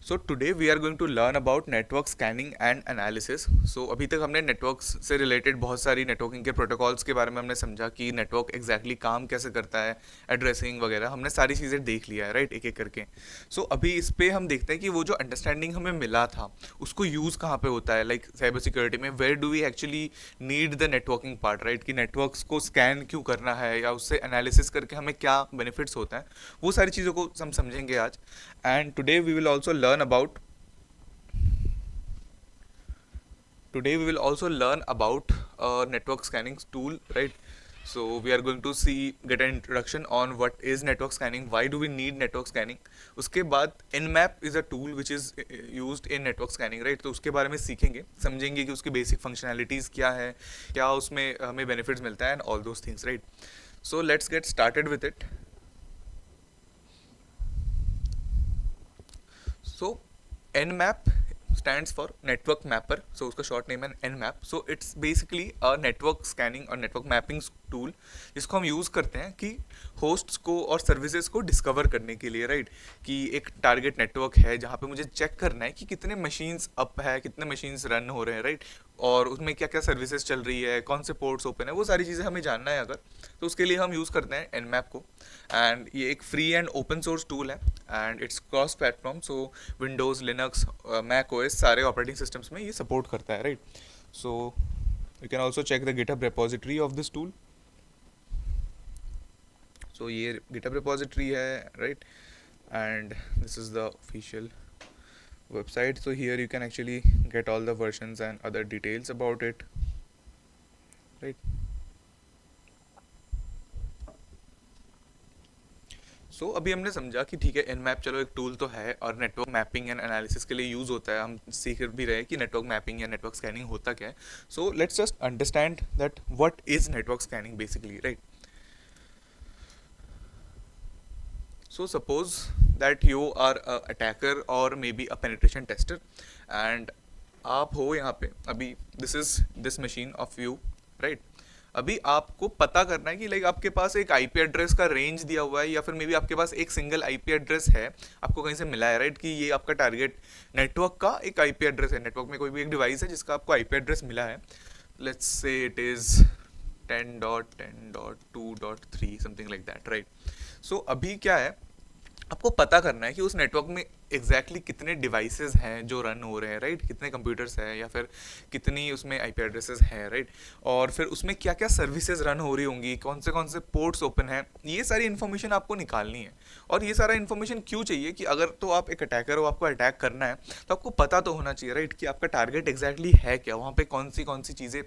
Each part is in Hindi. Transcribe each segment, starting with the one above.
So today we are going to learn about network scanning and analysis. So अभी तक हमने नेटवर्क्स से रिलेटेड बहुत सारी नेटवर्किंग के प्रोटोकॉल्स के बारे में हमने समझा कि नेटवर्क एग्जैक्टली काम कैसे करता है, एड्रेसिंग वगैरह हमने सारी चीज़ें देख लिया है, राइट, एक एक करके। सो अभी इस पे हम देखते हैं कि वो जो अंडरस्टैंडिंग हमें मिला था उसको यूज़ कहाँ पे होता है, लाइक साइबर सिक्योरिटी में where do we actually need the networking part, right, कि नेटवर्क्स को स्कैन क्यों करना है या उससे एनालिसिस करके हमें क्या बेनिफिट्स होता है, वो सारी चीज़ों को हम समझेंगे आज। and today we will also learn about today we will also learn about a network scanning tool, right? So we are going to see get an introduction on what is network scanning, why do we need network scanning. उसके बाद nmap is a tool which is used in network scanning, right? तो उसके बारे में सीखेंगे, समझेंगे कि उसकी बेसिक फंक्शनैलिटीज़ क्या है, क्या उसमें हमें बेनिफिट्स मिलता है and all those things, right? So let's get started with it. So nmap stands for network mapper, so उसका short name है nmap. So it's basically a network scanning और network mapping tool जिसको हम यूज़ करते हैं कि होस्ट्स को और सर्विसेज को डिस्कवर करने के लिए, राइट, कि एक टारगेट नेटवर्क है जहाँ पे मुझे चेक करना है कि कितने मशीन्स अप है, कितने मशीन्स रन हो रहे हैं, राइट, और उसमें क्या क्या सर्विसेज चल रही है, कौन से पोर्ट्स ओपन है, वो सारी चीज़ें हमें जानना है अगर, तो उसके लिए हम यूज़ करते हैं nmap को। एंड ये एक free and open source tool है and it's cross platform, so Windows, Linux, Mac OS सारे ऑपरेटिंग सिस्टम्स में ये सपोर्ट करता है, right? So you can also check the GitHub repository of this tool. So ये गिटहब रिपोजिटरी है, right, and this is the official website. So here you can actually get all the versions and other details about it, right? सो अभी हमने समझा कि ठीक है, nmap चलो एक टूल तो है और नेटवर्क मैपिंग एंड एनालिसिस के लिए यूज़ होता है, हम सीख भी रहे हैं कि नेटवर्क मैपिंग या नेटवर्क स्कैनिंग होता क्या है। So let's just understand that what is network scanning basically, right? So suppose that you are a attacker or maybe a penetration tester and आप हो यहाँ पे अभी, this is this machine of you, right? अभी आपको पता करना है कि लाइक आपके पास एक आईपी एड्रेस का रेंज दिया हुआ है या फिर मे बी आपके पास एक सिंगल आईपी एड्रेस है, आपको कहीं से मिला है, राइट, कि ये आपका टारगेट नेटवर्क का एक आईपी एड्रेस है, नेटवर्क में कोई भी एक डिवाइस है जिसका आपको आईपी एड्रेस मिला है। Let's say it is 10.10.2.3 something like that, right? So अभी क्या है, आपको पता करना है कि उस नेटवर्क में एग्जैक्टली कितने डिवाइसेस हैं जो रन हो रहे हैं, राइट, कितने कंप्यूटर्स हैं या फिर कितनी उसमें आईपी एड्रेसेस हैं, राइट, और फिर उसमें क्या क्या सर्विसेज रन हो रही होंगी, कौन से पोर्ट्स ओपन हैं, ये सारी इन्फॉर्मेशन आपको निकालनी है। और ये सारा इन्फॉर्मेशन क्यों चाहिए कि अगर तो आप एक अटैकर हो, आपको अटैक करना है, तो आपको पता तो होना चाहिए, राइट, कि आपका टारगेट एग्जैक्टली है क्या, वहाँ पे कौन सी चीज़ें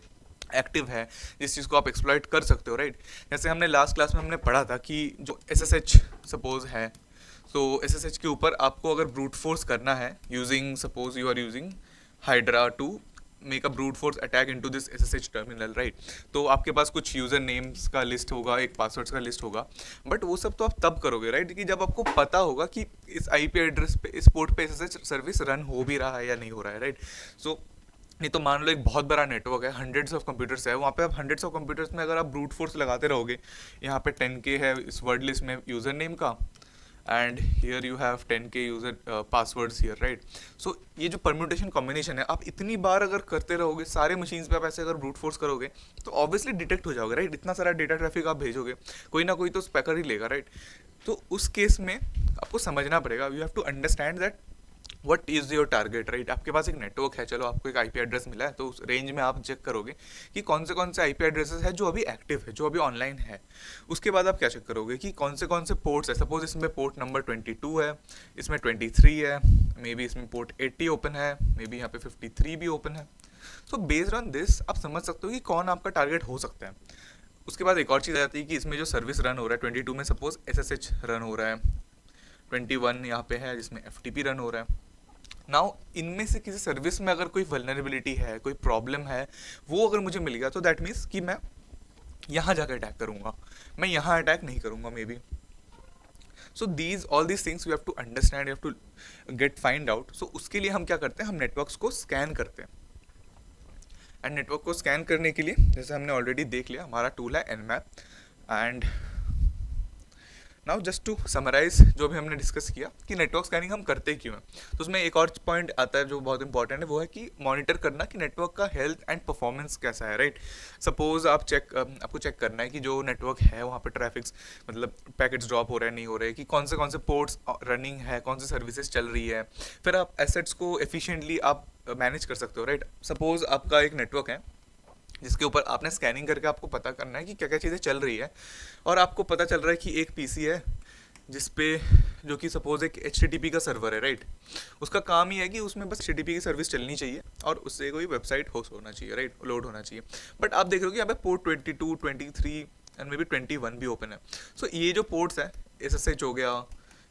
एक्टिव है जिस चीज़ को आप एक्सप्लॉइट कर सकते हो, राइट? जैसे हमने लास्ट क्लास में हमने पढ़ा था कि जो SSH सपोज है, तो SSH के ऊपर आपको अगर ब्रूट फोर्स करना है using, suppose you are using Hydra to make a brute force attack into this SSH terminal, right, तो आपके पास कुछ यूज़र नेम्स का लिस्ट होगा, एक पासवर्ड्स का लिस्ट होगा, बट वो सब तो आप तब करोगे, राइट, कि जब आपको पता होगा कि इस आईपी एड्रेस पे, इस पोर्ट पे SSH सर्विस रन हो भी रहा है या नहीं हो रहा है, राइट? सो नहीं तो मान लो एक बहुत बड़ा नेटवर्क है, हंड्रेड्स ऑफ कंप्यूटर्स है, वहाँ पे आप हंड्रेड्स ऑफ कंप्यूटर्स में अगर आप ब्रूट फोर्स लगाते रहोगे, यहाँ पे 10K है इस वर्ड लिस्ट में यूज़र नेम का and here you have 10K user passwords here, right? So ये जो परम्यूटेशन कॉम्बिनेशन है, आप इतनी बार अगर करते रहोगे, सारे मशीन्स पे आप ऐसे अगर ब्रूट फोर्स करोगे तो ऑब्वियसली डिटेक्ट हो जाओगे, राइट? इतना सारा डेटा ट्रैफिक आप भेजोगे, कोई ना कोई तो स्पैकर ही लेगा, राइट? तो उस केस में आपको समझना पड़ेगा, you have to understand that what is your target, right? आपके पास एक नेटवर्क है, चलो आपको एक आईपी एड्रेस मिला है, तो उस रेंज में आप चेक करोगे कि कौन से आईपी एड्रेसेस है जो अभी एक्टिव है, जो अभी ऑनलाइन है। उसके बाद आप क्या चेक करोगे कि कौन से पोर्ट्स है, सपोज इसमें पोर्ट नंबर 22 है, इसमें 23 है, मे बी इसमें पोर्ट 80 ओपन है, मे बी यहाँ पे 53 भी ओपन है। सो बेस्ड ऑन दिस आप समझ सकते हो कि कौन आपका टारगेट हो सकता है। उसके बाद एक और चीज़ आ जाती है कि इसमें जो सर्विस रन हो रहा है, 22 में सपोज SSH रन हो रहा है, 21 यहाँ पे है जिसमें FTP रन हो रहा है। नाउ इनमें से किसी सर्विस में अगर कोई वल्नरेबिलिटी है, कोई प्रॉब्लम है, वो अगर मुझे मिल गया तो दैट मीन्स कि मैं यहाँ जाकर अटैक करूँगा, मैं यहाँ अटैक नहीं करूँगा maybe. So these all these things you have to understand, you have to get find out. So उसके लिए हम क्या करते हैं, हम नेटवर्क्स को स्कैन करते हैं। एंड नेटवर्क को स्कैन करने के लिए जैसे हमने ऑलरेडी देख लिया, हमारा टूल है nmap। And now just to summarise जो भी हमने डिस्कस किया कि नेटवर्क स्कैनिंग हम करते क्यों हैं, तो उसमें एक और पॉइंट आता है जो बहुत इंपॉर्टेंट है, वो है कि मॉनिटर करना कि नेटवर्क का हेल्थ एंड परफॉर्मेंस कैसा है, राइट। सपोज आपको चेक करना है कि जो नेटवर्क है वहाँ पे ट्रैफिक्स मतलब पैकेट्स ड्रॉप हो रहे हैं नहीं हो रहे, कि कौन से पोर्ट्स रनिंग है, कौन सी सर्विसेज चल रही है, फिर आप एसेट्स को एफिशिएंटली आप मैनेज कर सकते हो, राइट। सपोज आपका एक नेटवर्क है जिसके ऊपर आपने स्कैनिंग करके आपको पता करना है कि क्या क्या चीज़ें चल रही है, और आपको पता चल रहा है कि एक पीसी है जिस पे जो कि सपोज एक एच का सर्वर है, राइट। उसका काम ही है कि उसमें बस एच की सर्विस चलनी चाहिए और उससे कोई वेबसाइट होस्ट होना चाहिए, राइट, लोड होना चाहिए। बट आप देख रहे हो कि यहाँ पे पोर्ट 22, 23 एंड मे बी 21 भी ओपन है। सो ये जो पोर्ट्स हैं, एस हो गया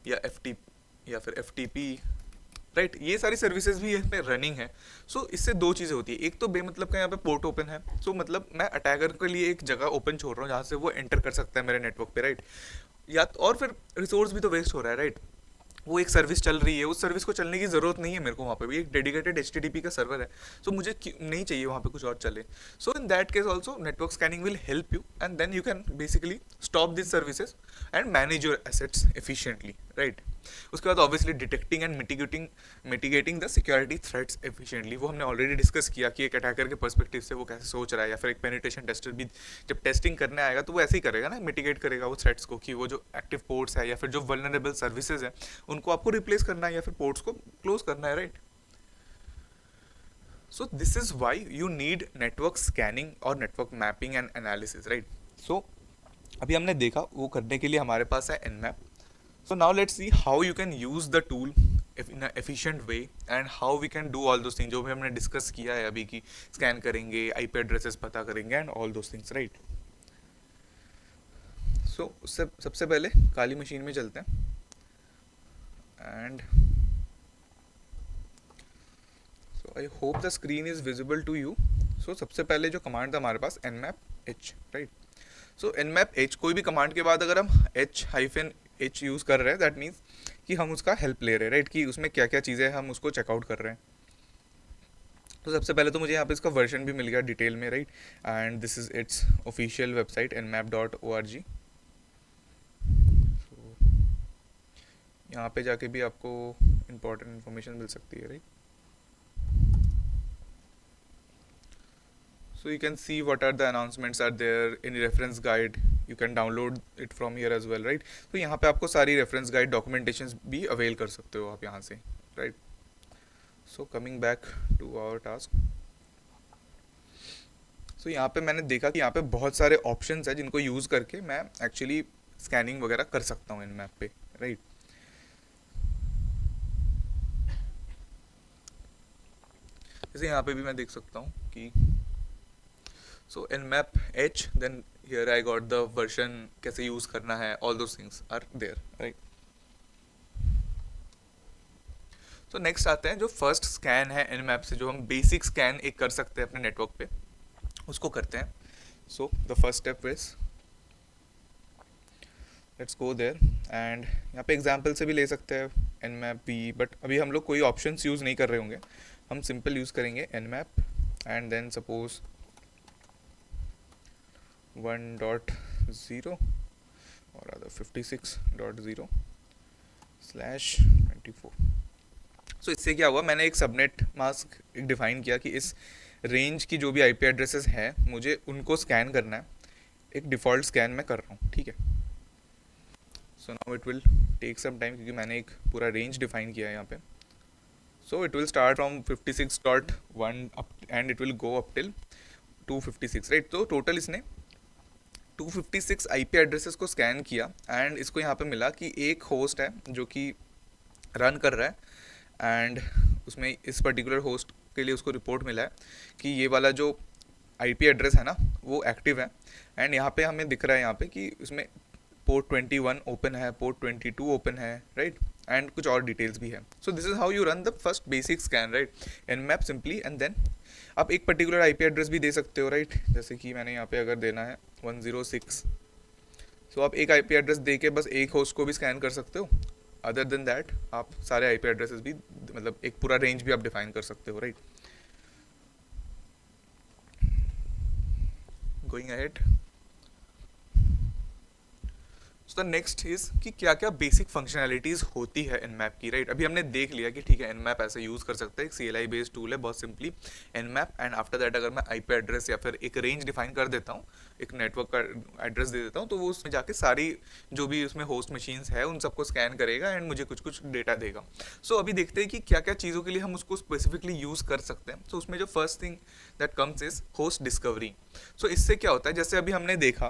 या या फिर FTP, राइट, ये सारी सर्विसेज भी यहाँ पे रनिंग है। सो इससे दो चीज़ें होती है, एक तो बेमतलब का यहाँ पे पोर्ट ओपन है, सो मतलब मैं अटैकर के लिए एक जगह ओपन छोड़ रहा हूँ जहाँ से वो एंटर कर सकता है मेरे नेटवर्क पे, राइट। और फिर रिसोर्स भी तो वेस्ट हो रहा है, राइट। वो एक सर्विस चल रही है, उस सर्विस को चलने की ज़रूरत नहीं है मेरे को, वहाँ पे भी एक डेडिकेटेड HTTP का सर्वर है, सो मुझे नहीं चाहिए वहाँ पे कुछ और चले। So in that case also network scanning will help you and then you can basically stop this services and manage your assets efficiently, right. उसके बाद obviously detecting and mitigating the security threats efficiently, वो हमने ऑलरेडी डिस्कस किया कि एक अटैकर के पर्सपेक्टिव से वो कैसे सोच रहा है, या फिर एक पेनिट्रेशन टेस्टर भी जब टेस्टिंग करने आएगा तो वो ऐसे ही करेगा ना, मिटिगेट करेगा वो थ्रेट्स को, कि वो जो एक्टिव पोर्ट्स है या फिर जो वल्नरेबल सर्विसेज है उनको आपको रिप्लेस करना है या फिर पोर्ट्स को क्लोज करना है, right. So this is why you need network scanning और network mapping and analysis, right. So अभी हमने देखा वो करने के लिए हमारे पास है Nmap. So now let's see how you can use the tool in a efficient way and how we can do all those things जो भी हमने डिस्कस किया है अभी, की स्कैन करेंगे, IP एड्रेसेस पता करेंगे and all those things, right. So उससे सबसे पहले काली मशीन में चलते हैं and so I hope the screen is visible to you. So सबसे पहले जो कमांड था हमारे पास Nmap H, right. So Nmap H, कोई भी कमांड के बाद अगर हम H यूज़ कर रहे हैं दैट मीन्स कि हम उसका हेल्प ले रहे हैं, राइट, कि उसमें क्या क्या चीज़ें हम उसको चेकआउट कर रहे हैं। तो सबसे पहले तो मुझे यहाँ पे इसका वर्जन भी मिल गया डिटेल में, right, and this is it's official website nmap.org। यहाँ पे जाके भी आपको इम्पोर्टेंट इन्फॉर्मेशन मिल सकती है, right. So you can see what are the announcements are there, any reference guide you can download it from here as well, right। तो यहाँ पे आपको सारी reference guide documentations भी avail कर सकते हो आप यहाँ से, right। So coming back to our task, so यहाँ पे मैंने देखा कि यहाँ पे बहुत सारे options हैं जिनको यूज़ करके मैं actually scanning वगैरह कर सकता हूँ इन मैप पे, right। जैसे यहाँ पे भी मैं देख सकता हूँ कि so Nmap H, then here I got the version कैसे यूज करना है, all those things are there, right। so next आते हैं जो फर्स्ट स्कैन है Nmap से, जो हम बेसिक स्कैन एक कर सकते हैं अपने नेटवर्क पे, उसको करते हैं। so the first step is let's go there and यहाँ पे एग्जाम्पल से भी ले सकते हैं Nmap भी, बट अभी हम लोग कोई ऑप्शंस यूज़ नहीं कर रहे होंगे, हम सिंपल यूज़ करेंगे Nmap and then suppose 1.0 or rather 56.0/24। So इससे क्या हुआ, मैंने एक सबनेट मास्क एक डिफाइन किया कि इस रेंज की जो भी IP एड्रेसेस हैं मुझे उनको स्कैन करना है, एक डिफ़ॉल्ट स्कैन मैं कर रहा हूँ, ठीक है। So now it will take some time क्योंकि मैंने एक पूरा रेंज डिफाइन किया है यहाँ पे। So it will start from 56.1 up and it will go up till 256, right. तो टोटल इसने 256 IP एड्रेसेस को स्कैन किया एंड इसको यहाँ पे मिला कि एक होस्ट है जो कि रन कर रहा है एंड उसमें इस पर्टिकुलर होस्ट के लिए उसको रिपोर्ट मिला है कि ये वाला जो IP एड्रेस है ना वो एक्टिव है, एंड यहाँ पे हमें दिख रहा है यहाँ पे कि उसमें पोर्ट 21 ओपन है, पोर्ट 22 ओपन है, राइट, एंड कुछ और डिटेल्स भी है। So this is how you run the first basic scan, right, Nmap simply. And then आप एक पर्टिकुलर IP एड्रेस भी दे सकते हो, राइट, जैसे कि मैंने यहाँ पे अगर देना है 106, सो आप एक IP एड्रेस दे के बस एक होस्ट को भी स्कैन कर सकते हो। अदर देन दैट आप सारे IP एड्रेसेस भी मतलब एक पूरा रेंज भी आप डिफाइन कर सकते हो, right. Going ahead, the next is कि क्या क्या बेसिक फंक्शनैलिटीज़ होती है Nmap की, राइट। अभी हमने देख लिया कि ठीक है Nmap ऐसे यूज़ कर सकते हैं, एक CLI बेस्ड टूल है बहुत simply Nmap। And after that अगर मैं IP एड्रेस या फिर एक रेंज डिफाइन कर देता हूँ, एक नेटवर्क का एड्रेस दे देता हूँ, तो वो उसमें जाके सारी जो भी उसमें होस्ट मशीन्स है उन सबको स्कैन करेगा एंड मुझे कुछ कुछ डेटा देगा। सो अभी देखते हैं कि क्या क्या चीज़ों के लिए हम उसको स्पेसिफिकली यूज़ कर सकते हैं। सो उसमें जो first thing that comes is host discovery. So इससे क्या होता है, जैसे अभी हमने देखा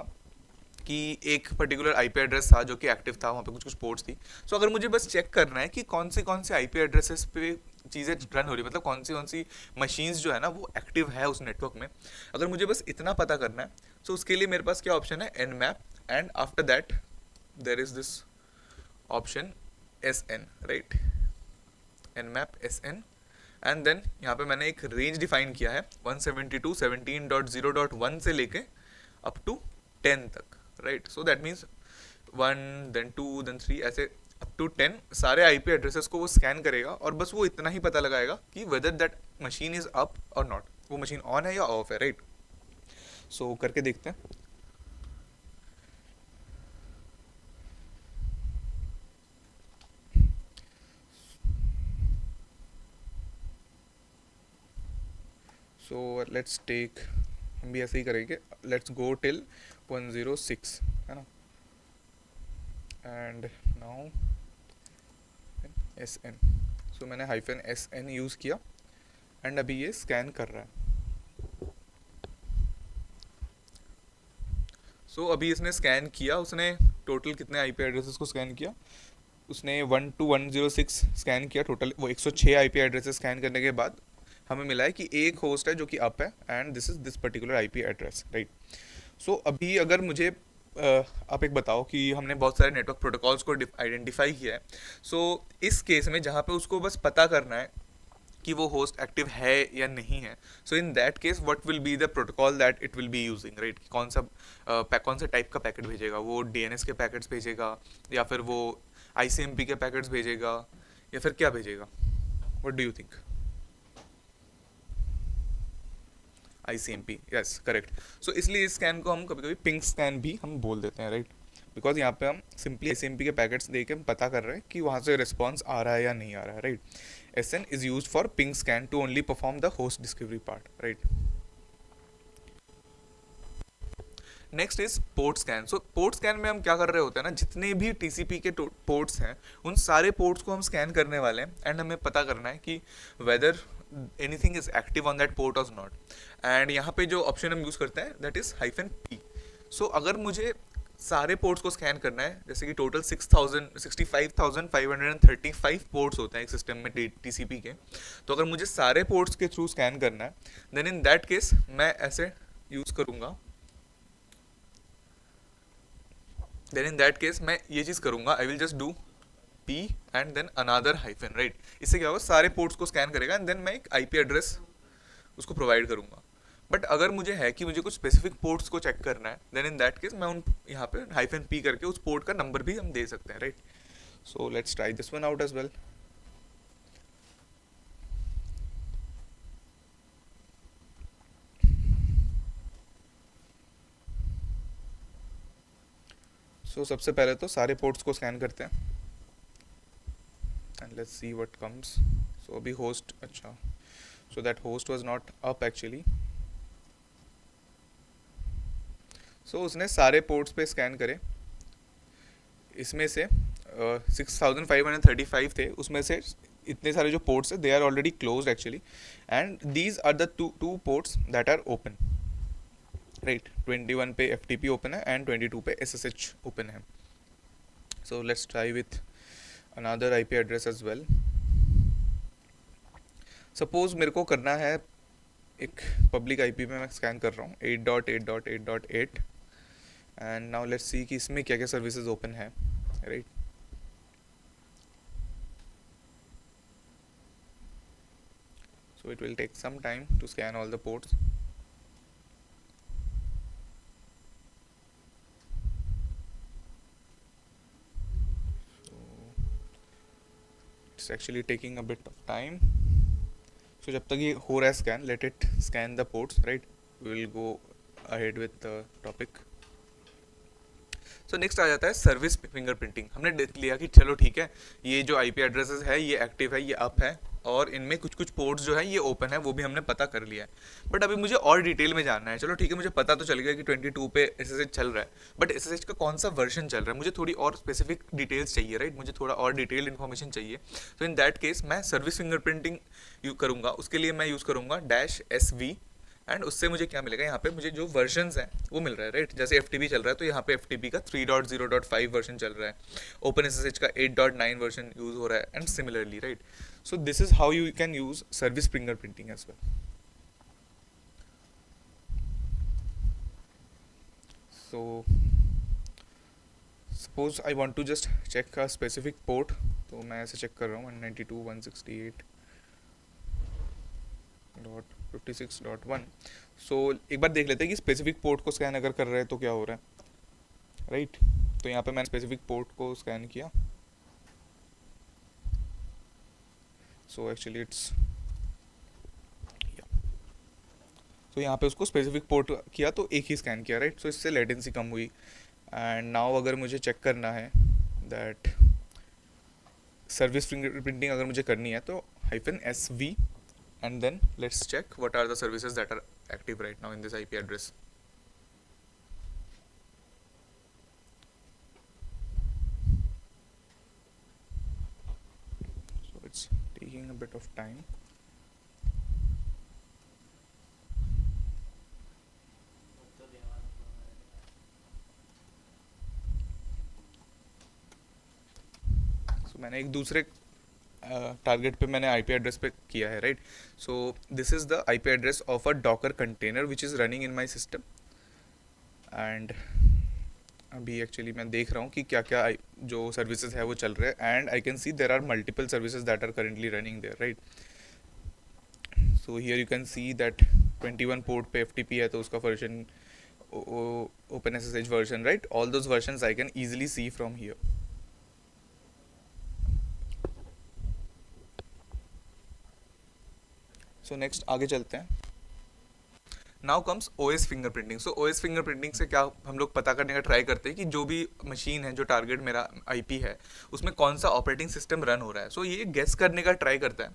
कि एक पर्टिकुलर आईपी एड्रेस था जो कि एक्टिव था, वहाँ पे कुछ कुछ पोर्ट्स थी। सो अगर मुझे बस चेक करना है कि कौन से आईपी एड्रेसेस पे चीज़ें रन हो रही, मतलब कौन सी मशीन्स जो है ना वो एक्टिव है उस नेटवर्क में, अगर मुझे बस इतना पता करना है, सो उसके लिए मेरे पास क्या ऑप्शन है, Nmap। And after that there is this option SN, right, Nmap SN। And then यहाँ पे मैंने एक रेंज डिफाइन किया है 172.17.0.1 से लेके अप टू 10 तक, right. So that means 1 then 2 then 3 ऐसे अप टू 10 सारे आईपी एड्रेसेस को वो स्कैन करेगा और बस वो इतना ही पता लगाएगा कि whether that machine is up और नॉट, वो मशीन ऑन है या ऑफ है, राइट। सो करके देखते हैं। सो लेट्स टेक, हम भी ऐसे ही करेंगे, लेट्स गो टिल 106, है ना। And now SN। सो मैंने -SN यूज़ किया एंड अभी ये स्कैन कर रहा है। सो अभी इसने स्कैन किया, उसने टोटल कितने आईपी एड्रेसेस को स्कैन किया, उसने 1 to 106 स्कैन किया टोटल। वो 106 आईपी एड्रेसेस स्कैन करने के बाद हमें मिला है कि एक होस्ट है जो कि अप है and this is this particular IP address, right. So अभी अगर मुझे आप एक बताओ कि हमने बहुत सारे नेटवर्क प्रोटोकॉल्स को आइडेंटिफाई किया है। सो इस केस में जहाँ पे उसको बस पता करना है कि वो होस्ट एक्टिव है या नहीं है, so in that case what will be the protocol that it will be using, right. कौन सा टाइप का पैकेट भेजेगा, वो DNS के पैकेट्स भेजेगा या फिर वो ICMP के पैकेट्स भेजेगा या फिर क्या भेजेगा, what do you think. ICMP, yes correct. So इसलिए इस स्कैन को हम कभी कभी पिंग स्कैन भी हम बोल देते हैं, राइट। बिकॉज यहाँ पे हम सिंपली ICMP के पैकेट्स दे के हम पता कर रहे हैं कि वहाँ से रिस्पॉन्स आ रहा है या नहीं आ रहा है, right. SN is used for ping scan to only perform the host discovery part, right? Next is port scan. So port scan में हम क्या कर रहे होते हैं ना, जितने भी TCP के पोर्ट्स हैं उन सारे पोर्ट्स को हम स्कैन करने वाले हैं एंड हमें पता करना है कि whether anything is active on that port और नॉट। एंड यहाँ पे जो ऑप्शन हम यूज़ करते हैं दैट इज -P। सो अगर मुझे सारे पोर्ट्स को स्कैन करना है, जैसे कि टोटल 65,535 पोर्ट्स होते हैं एक सिस्टम में TCP के, तो अगर मुझे सारे पोर्ट्स के थ्रू स्कैन करना है देन इन दैट केस मैं ऐसे यूज़ करूँगा, देन इन दैट केस मैं ये चीज़ करूँगा, I will just do P and then another hyphen, right. इससे क्या होगा, सारे पोर्ट्स को स्कैन करेगा एंड देन मैं एक IP एड्रेस उसको प्रोवाइड करूँगा। बट अगर मुझे है कि मुझे कुछ स्पेसिफिक पोर्ट्स को चेक करना है देन इन दैट केस मैं उन यहाँ पे -P करके उस पोर्ट का नंबर भी हम दे सकते हैं, right. So let's try this one out as well. So सबसे पहले तो सारे पोर्ट्स को स्कैन करते हैं and let's see what comes. So अभी होस्ट, अच्छा, so that host was not up actually. So उसने सारे पोर्ट्स पे स्कैन करे, इसमें से 6,535 थे, उसमें से इतने सारे जो पोर्ट्स है they are already closed actually and these are the two ports that are open, right. 21 पे FTP ओपन है एंड 22 पे SSH ओपन है। So let's try with another IP address as well. Suppose मेरे को करना है एक पब्लिक IP में मैं स्कैन कर रहा हूँ 8.8.8.8 एंड नाउ लेट्स सी कि इसमें क्या क्या सर्विसेज ओपन है, right. So it will take some time to scan all the ports. So it's actually taking a bit of time. So जब तक ये हो रहा है scan, let it scan the ports, right? We will go ahead with the topic. So next आ जाता है सर्विस फिंगरप्रिंटिंग। हमने देख लिया कि चलो ठीक है, ये जो आईपी एड्रेसेस है ये एक्टिव है, ये अप है, और इनमें कुछ कुछ पोर्ट्स जो है ये ओपन है, वो भी हमने पता कर लिया है। बट अभी मुझे और डिटेल में जानना है। चलो ठीक है, मुझे पता तो चल गया कि 22 पे एसएसएच चल रहा है, बट एसएसएच का कौन सा वर्जन चल रहा है, मुझे थोड़ी और स्पेसिफिक डिटेल्स चाहिए, राइट? मुझे थोड़ा और डिटेल इन्फॉर्मेशन चाहिए। तो इन दैट केस मैं सर्विस फिंगरप्रिंटिंग यूज करूंगा। उसके लिए मैं यूज़ करूंगा -SV, एंड उससे मुझे क्या मिलेगा, यहाँ पे मुझे जो वर्जन्स हैं वो मिल रहा है, राइट? जैसे एफ चल रहा है तो यहाँ पे एफ का 3.0.5 वर्जन चल रहा है, ओपन एस का 8.9 वर्जन यूज़ हो रहा है, and similarly, right? So this is how you can use service fingerprinting as well. So suppose I want to just check a specific port, तो मैं ऐसे चेक कर रहा हूँ 192.168.56.1। सो एक बार देख लेते हैं कि स्पेसिफिक पोर्ट को स्कैन अगर कर रहे हैं तो क्या हो रहा है, राइट? तो यहाँ पे मैंने स्पेसिफिक पोर्ट को स्कैन किया। सो एक्चुअली इट्स, तो यहाँ पे उसको स्पेसिफिक पोर्ट किया तो एक ही स्कैन किया, राइट? सो इससे लेटेंसी कम हुई। एंड नाउ अगर मुझे चेक करना है दैट सर्विस फिंगरप्रिंटिंग अगर मुझे करनी है तो -SV, and then let's check what are the services that are active right now in this IP address. So it's taking a bit of time. So मैंने एक दूसरे टारगेट पे मैंने आईपी एड्रेस पे किया है, right? So this is the IP address of a Docker container which is running in my system. And अभी एक्चुअली मैं देख रहा हूँ कि क्या क्या जो सर्विसेज है वो चल रहे हैं, and I can see there are multiple services that are currently running there, right? So here you can see that 21 port पे FTP है तो उसका version open SSH version, right? All those versions I can easily see from here. So next आगे चलते हैं। Now comes OS fingerprinting. So OS fingerprinting से क्या हम लोग पता करने का ट्राई करते हैं कि जो भी मशीन है, जो टारगेट मेरा आईपी है, उसमें कौन सा ऑपरेटिंग सिस्टम रन हो रहा है। सो ये गेस करने का ट्राई करता है।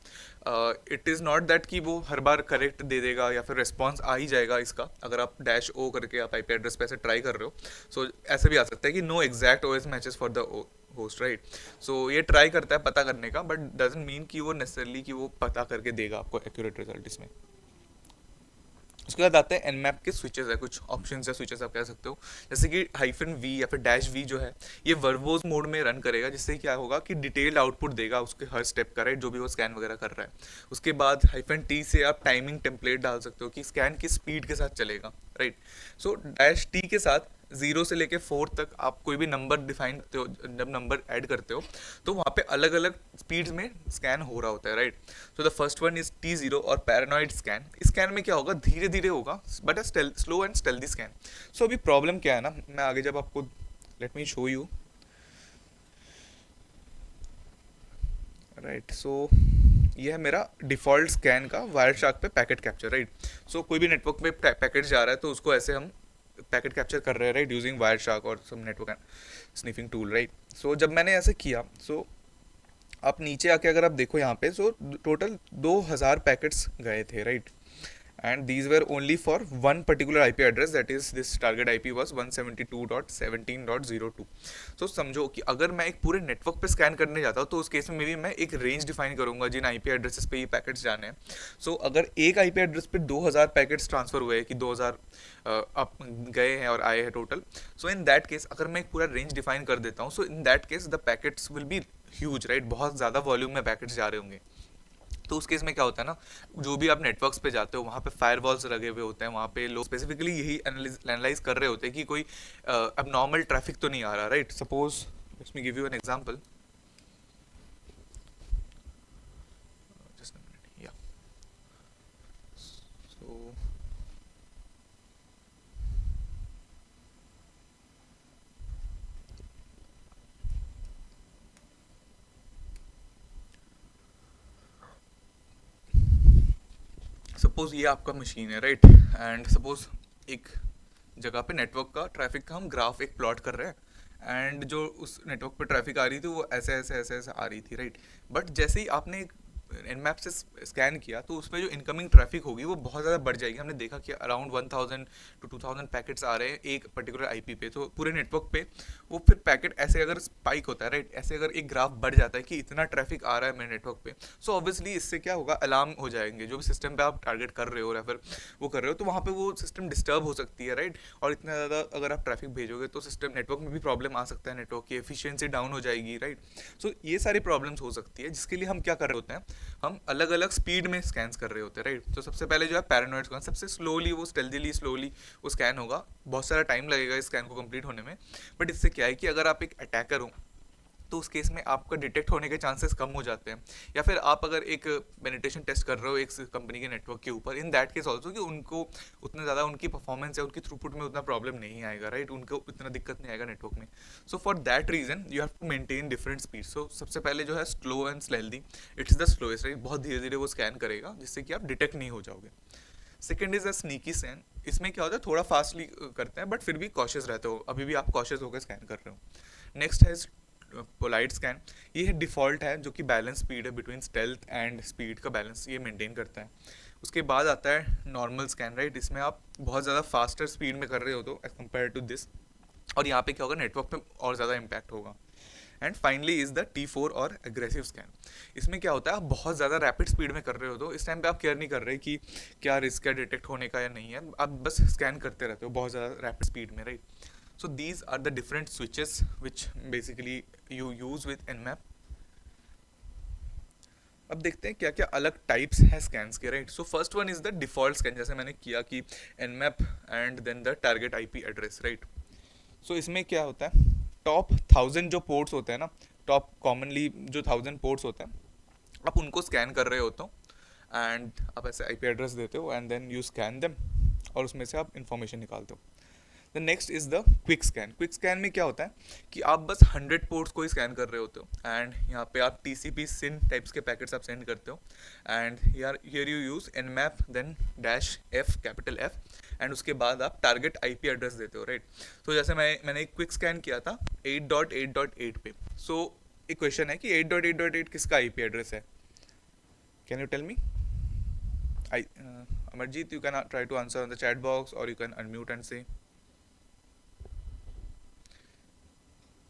इट इज़ नॉट दैट कि वो हर बार करेक्ट दे देगा या फिर रिस्पॉन्स आ ही जाएगा इसका, अगर आप -O करके आप आईपी एड्रेस पे ऐसे ट्राई कर रहे हो। सो ऐसे भी आ सकता है कि no exact OS matches for the host, right? So ये ट्राई करता है पता करने का, बट डजंट मीन कि वो नेसेसरली कि वो पता करके देगा आपको एक्यूरेट रिजल्ट इसमें। उसके बाद आते हैं nmap के स्विचेस है, कुछ ऑप्शंस है, स्विचेस आप कह सकते हो, जैसे कि -V या फिर -V जो है ये वर्बोज मोड में रन करेगा, जिससे क्या होगा कि डिटेल्ड आउटपुट देगा उसके हर स्टेप का, राइट? जो भी वो स्कैन वगैरह कर रहा है। उसके बाद -T से आप टाइमिंग टेम्पलेट डाल सकते हो कि स्कैन किस स्पीड के साथ चलेगा, राइट? सो -T के साथ 0 से लेके 4 तक आप कोई भी नंबर डिफाइन करते हो, जब नंबर ऐड करते हो तो वहाँ पे अलग अलग स्पीड्स में स्कैन हो रहा होता है, right? So the first one is T0 और पैरानॉइड स्कैन। इस स्कैन में क्या होगा, धीरे धीरे होगा, but a slow and stealthy scan. So अभी प्रॉब्लम क्या है ना, मैं आगे जब आपको, let me show you, right? So ये है मेरा डिफ़ॉल्ट स्कैन का वायर शार्क पे पैकेट कैप्चर, राइट? सो कोई भी नेटवर्क पे पैकेट जा रहा है तो उसको ऐसे हम पैकेट कैप्चर कर रहे हैं, राइट? यूजिंग वायर शार्क और some network sniffing tool, right? So जब मैंने ऐसे किया, सो आप नीचे आके अगर आप देखो यहाँ पे, सो टोटल 2000 पैकेट्स गए थे, right? and these were only for one particular IP address, that is this target IP was 172.17.02। so समझो कि अगर मैं एक पूरे नेटवर्क पे स्कैन करने जाता हूँ तो उस केस में मे भी मैं एक रेंज डिफाइन करूंगा जिन IP एड्रेसेस पे ये पैकेट्स जाने हैं। so अगर एक IP एड्रेस पे 2000 पैकेट्स ट्रांसफर हुए हैं कि 2000 अब गए हैं और आए हैं total, so in that case अगर मैं एक पूरा रेंज डिफाइन कर देता हूँ, so in that case the packets will be huge, right? बहुत ज़्यादा वॉल्यूम में पैकेट्स जा रहे होंगे। तो उस केस में क्या होता है ना, जो भी आप नेटवर्क्स पे जाते हो वहाँ पे फायरवॉल्स लगे हुए होते हैं, वहाँ पे लोग स्पेसिफिकली यही एनालाइज कर रहे होते हैं कि कोई अब नॉर्मल ट्रैफिक तो नहीं आ रहा, right? Suppose let's me give you an example, just a minute, या सो सपोज ये आपका मशीन है, राइट? एंड सपोज एक जगह पे नेटवर्क का ट्रैफिक का हम ग्राफ एक प्लॉट कर रहे हैं, एंड जो उस नेटवर्क पे ट्रैफिक आ रही थी वो ऐसे ऐसे ऐसे ऐसे आ रही थी, राइट। बट जैसे ही आपने एनमैप से स्कैन किया तो उसमें जो इनकमिंग ट्रैफिक होगी वो बहुत ज़्यादा बढ़ जाएगी। हमने देखा कि अराउंड 1000 to 2000 पैकेट्स आ रहे हैं एक पर्टिकुलर आईपी पे, तो पूरे नेटवर्क पे वो फिर पैकेट ऐसे अगर स्पाइक होता है, राइट, ऐसे अगर एक ग्राफ बढ़ जाता है कि इतना ट्रैफिक आ रहा है मेरे नेटवर्क पे, सो ऑब्वियसली इससे क्या होगा, अलार्म हो जाएंगे जो भी सिस्टम पे आप टारगेट कर रहे हो या फिर वो कर रहे हो, तो वहाँ पे वो सिस्टम डिस्टर्ब हो सकती है, राइट। और इतना ज़्यादा अगर आप ट्रैफिक भेजोगे तो सिस्टम नेटवर्क में भी प्रॉब्लम आ सकता है, नेटवर्क की एफिशिएंसी डाउन हो जाएगी, राइट। सो ये सारी प्रॉब्लम्स हो सकती है, जिसके लिए हम क्या कर रहे होते हैं, हम अलग अलग स्पीड में स्कैन कर रहे होते हैं, राइट। तो सबसे पहले जो है पैरानॉइड स्कैन, सबसे स्लोली वो स्टेल्थीली स्लोली वो स्कैन होगा, बहुत सारा टाइम लगेगा इस स्कैन को कंप्लीट होने में। बट इससे क्या है कि अगर आप एक अटैकर हो तो उस केस में आपका डिटेक्ट होने के चांसेस कम हो जाते हैं। या फिर आप अगर एक पेनिट्रेशन टेस्ट कर रहे हो एक कंपनी के नेटवर्क के ऊपर, इन दैट केस ऑल्सो कि उनको उतना ज़्यादा उनकी परफॉर्मेंस या उनकी थ्रूपुट में उतना प्रॉब्लम नहीं आएगा, राइट, उनको इतना दिक्कत नहीं आएगा नेटवर्क में। So for that reason you have to maintain different speed. So सबसे पहले जो है slow and stealthy, it's the slowest, right, बहुत धीरे धीरे वो स्कैन करेगा जिससे कि आप डिटेक्ट नहीं हो जाओगे। Second is a sneaky scan, इसमें क्या होता है थोड़ा फास्टली करते हैं बट फिर भी कॉशियस रहते हो, अभी भी आप कॉशियस होकर स्कैन कर रहे हो। नेक्स्ट है पोलाइट स्कैन, ये है डिफ़ॉल्ट है जो कि बैलेंस स्पीड है बिटवीन स्टेल्थ एंड स्पीड का बैलेंस ये मेंटेन करता है। उसके बाद आता है नॉर्मल स्कैन, राइट, इसमें आप बहुत ज़्यादा फास्टर स्पीड में कर रहे हो तो एज कम्पेयर टू दिस, और यहाँ पे क्या होगा, नेटवर्क पे और ज़्यादा इम्पैक्ट होगा। And finally is the T4 और एग्रेसिव स्कैन। इसमें क्या होता है, आप बहुत ज़्यादा रैपिड स्पीड में कर रहे हो तो इस टाइम पे आप केयर नहीं कर रहे कि क्या रिस्क है डिटेक्ट होने का या नहीं है, आप बस स्कैन करते रहते हो बहुत ज़्यादा रैपिड स्पीड में, right. So these are the different switches which basically you use with Nmap. अब देखते हैं क्या क्या अलग टाइप्स हैं स्कैन्स के, right. So first one is the default scan, जैसे मैंने किया कि Nmap and then the target IP address, right. So इसमें क्या होता है, टॉप 1000 जो पोर्ट्स होते हैं ना, टॉप कॉमनली जो 1000 पोर्ट्स होते हैं, आप उनको स्कैन कर रहे होते हो एंड आप ऐसे आईपी एड्रेस देते हो and then you scan them, और उसमें से आप इन्फॉर्मेशन निकालते हो। The next is the quick scan. Quick scan में क्या होता है कि आप बस 100 पोर्ट्स को ही स्कैन कर रहे होते हो एंड यहाँ पे आप TCP सिन टाइप्स के पैकेट्स आप सेंड करते हो and here you use Nmap then dash F capital F and उसके बाद आप टारगेट आईपी एड्रेस देते हो, राइट। तो जैसे मैंने एक क्विक स्कैन किया था 8.8.8 पे। सो एक क्वेश्चन है कि 8.8.8 किसका आईपी एड्रेस है, can you tell me? I Amarjeet, you can try to answer on the chat box or you can unmute and say.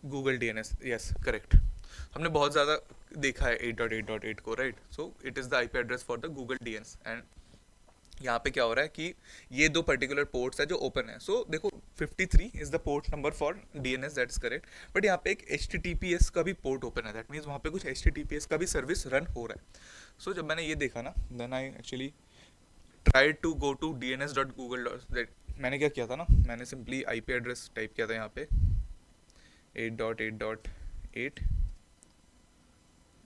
Google DNS, yes correct. हमने बहुत ज़्यादा देखा है 8.8.8 को, right. So it is the IP address for the Google DNS and यहाँ पे क्या हो रहा है कि ये दो पर्टिकुलर पोर्ट्स है जो ओपन है। सो देखो 53 is the port number for DNS, that is correct. But यहाँ पे एक HTTPS का भी पोर्ट ओपन है, दैट मीन्स वहाँ पे कुछ HTTPS का भी सर्विस रन हो रहा है। सो जब मैंने ये देखा ना, then I actually try to go to DNS.google. मैंने क्या किया था ना, मैंने सिंपली आईपी एड्रेस टाइप किया था यहाँ पे 8.8.8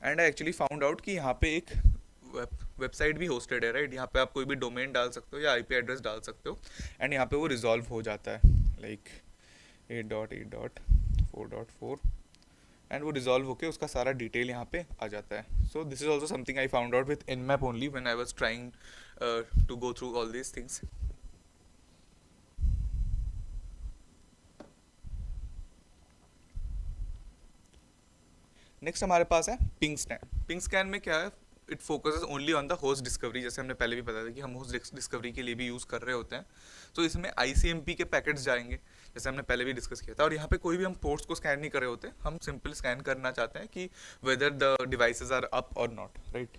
and I actually found out कि यहाँ पे एक वेबसाइट भी होस्टेड है, राइट। यहाँ पे आप कोई भी डोमेन डाल सकते हो या आईपी एड्रेस डाल सकते हो एंड यहाँ पे वो रिजॉल्व हो जाता है लाइक 8.8.4.4 एंड वो रिजॉल्व होके उसका सारा डिटेल यहाँ पे आ जाता है। So this is also something I found out with Nmap only when I was trying to go through all these things. Next हमारे पास है पिंग स्कैन। पिंग स्कैन में क्या है, it focuses only on the host discovery, जैसे हमने पहले भी बताया था कि हम होस्ट डिस्कवरी के लिए भी यूज़ कर रहे होते हैं। तो इसमें ICMP के पैकेट्स जाएंगे, जैसे हमने पहले भी डिस्कस किया था, और यहाँ पे कोई भी हम पोर्ट्स को स्कैन नहीं कर रहे होते, हम सिंपल स्कैन करना चाहते हैं कि whether the devices are up और not, right.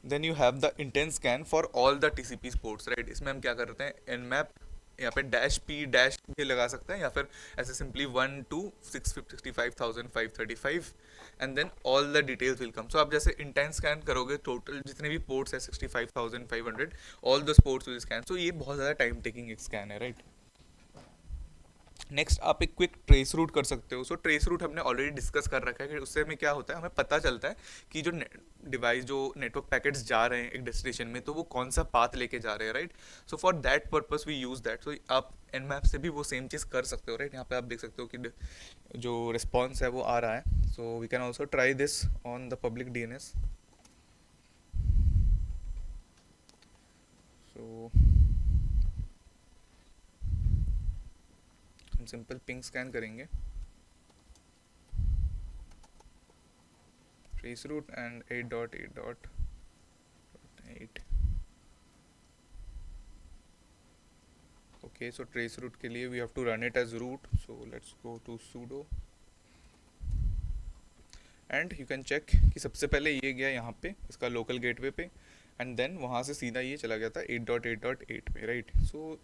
Then you have the intense scan for all the TCP ports, right. इसमें हम क्या करते हैं, Nmap यहाँ पे -P भी लगा सकते हैं या फिर ऐसे simply 1 to 665,535 and then all the details will come. So आप जैसे इंटेंस स्कैन करोगे, टोटल जितने भी पोर्ट्स है 65,500, all the ports will scan. So ये बहुत ज़्यादा टाइम टेकिंग एक स्कैन है, राइट। नेक्स्ट आप एक क्विक ट्रेस रूट कर सकते हो। सो ट्रेस रूट हमने ऑलरेडी डिस्कस कर रखा है कि उससे हमें क्या होता है, हमें पता चलता है कि जो डिवाइस जो नेटवर्क पैकेट्स जा रहे हैं एक डेस्टिनेशन में, तो वो कौन सा पाथ लेके जा रहे हैं, right. So for that purpose we use that. So आप Nmap से भी वो सेम चीज़ कर सकते हो, राइट। यहाँ पे आप देख सकते हो कि जो रिस्पॉन्स है वो आ रहा है। So we can also try this on the public DNS। So simple ping scan करेंगे, trace route and 8.8.8. Okay, so trace route के लिए we have to run it as root, so let's go to sudo and you can check कि सबसे पहले ये गया यहाँ पे इसका लोकल गेटवे पे, एंड देन वहाँ से सीधा ये चला गया था 8.8.8 पे, right. So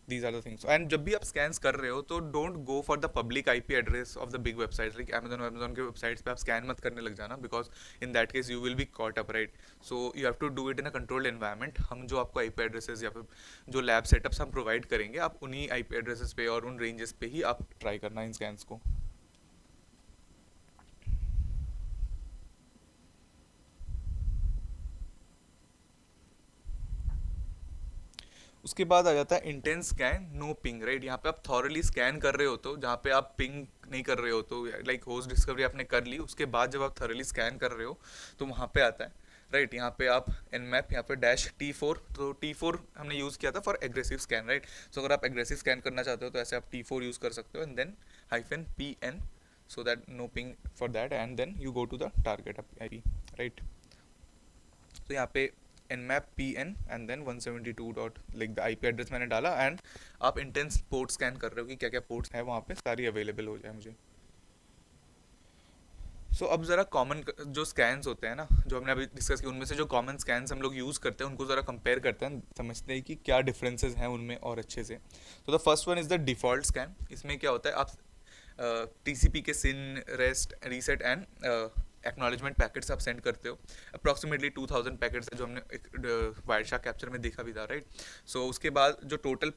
these are the things. And जब भी आप स्कैन्स कर रहे हो तो don't go for the public IP address of the big websites like Amazon के वेबसाइट्स पे आप स्कैन मत करने लग जाना, because in that case you will be caught up, right. So you have to do it in a controlled environment. हम जो आपको आईपी एड्रेसेस या फिर जो लैब सेटअप्स हम प्रोवाइड करेंगे, आप उन्हीं आईपी एड्रेसेस पे और उन रेंजेस पे ही आप ट्राई करना इन स्कैन्स को. उसके बाद आ जाता है intense scan no ping, right. यहाँ पे आप थॉरली स्कैन कर रहे हो तो जहाँ पे आप पिंग नहीं कर रहे हो तो लाइक होस्ट डिस्कवरी आपने कर ली, उसके बाद जब आप थॉरली स्कैन कर रहे हो तो वहाँ पे आता है, राइट. यहाँ पे आप nmap यहाँ पे -T4, तो T4 हमने यूज़ किया था फॉर एग्रेसिव स्कैन, राइट. सो अगर आप एग्रेसिव स्कैन करना चाहते हो तो ऐसे आप T4 यूज़ कर सकते हो and then -PN, so that no ping for that, and then you go to the target IP, right. तो यहाँ पे nmap pn and then 172 dot like the IP address मैंने डाला, एंड आप इंटेंस पोर्ट स्कैन कर रहे हो कि क्या क्या पोर्ट्स हैं वहाँ पे सारी अवेलेबल हो जाए मुझे. सो अब ज़रा कॉमन जो स्कैन्स होते हैं ना, जो हमने अभी डिस्कस किया, उनमें से जो कॉमन स्कैन्स हम लोग यूज़ करते हैं उनको ज़रा कंपेयर करते हैं, समझते हैं कि क्या डिफरेंसेस हैं उनमें और अच्छे से. तो the first one is the default scan. इसमें क्या होता है, आप टीसीपी के SYN, rest, reset and acknowledgement packets आप सेंड करते हो. अप्रॉक्सीमेटली 2000 पैकेट्स है जो हमने एक वायरशार्क कैप्चर में देखा भी था, राइट. सो उसके बाद जो टोटल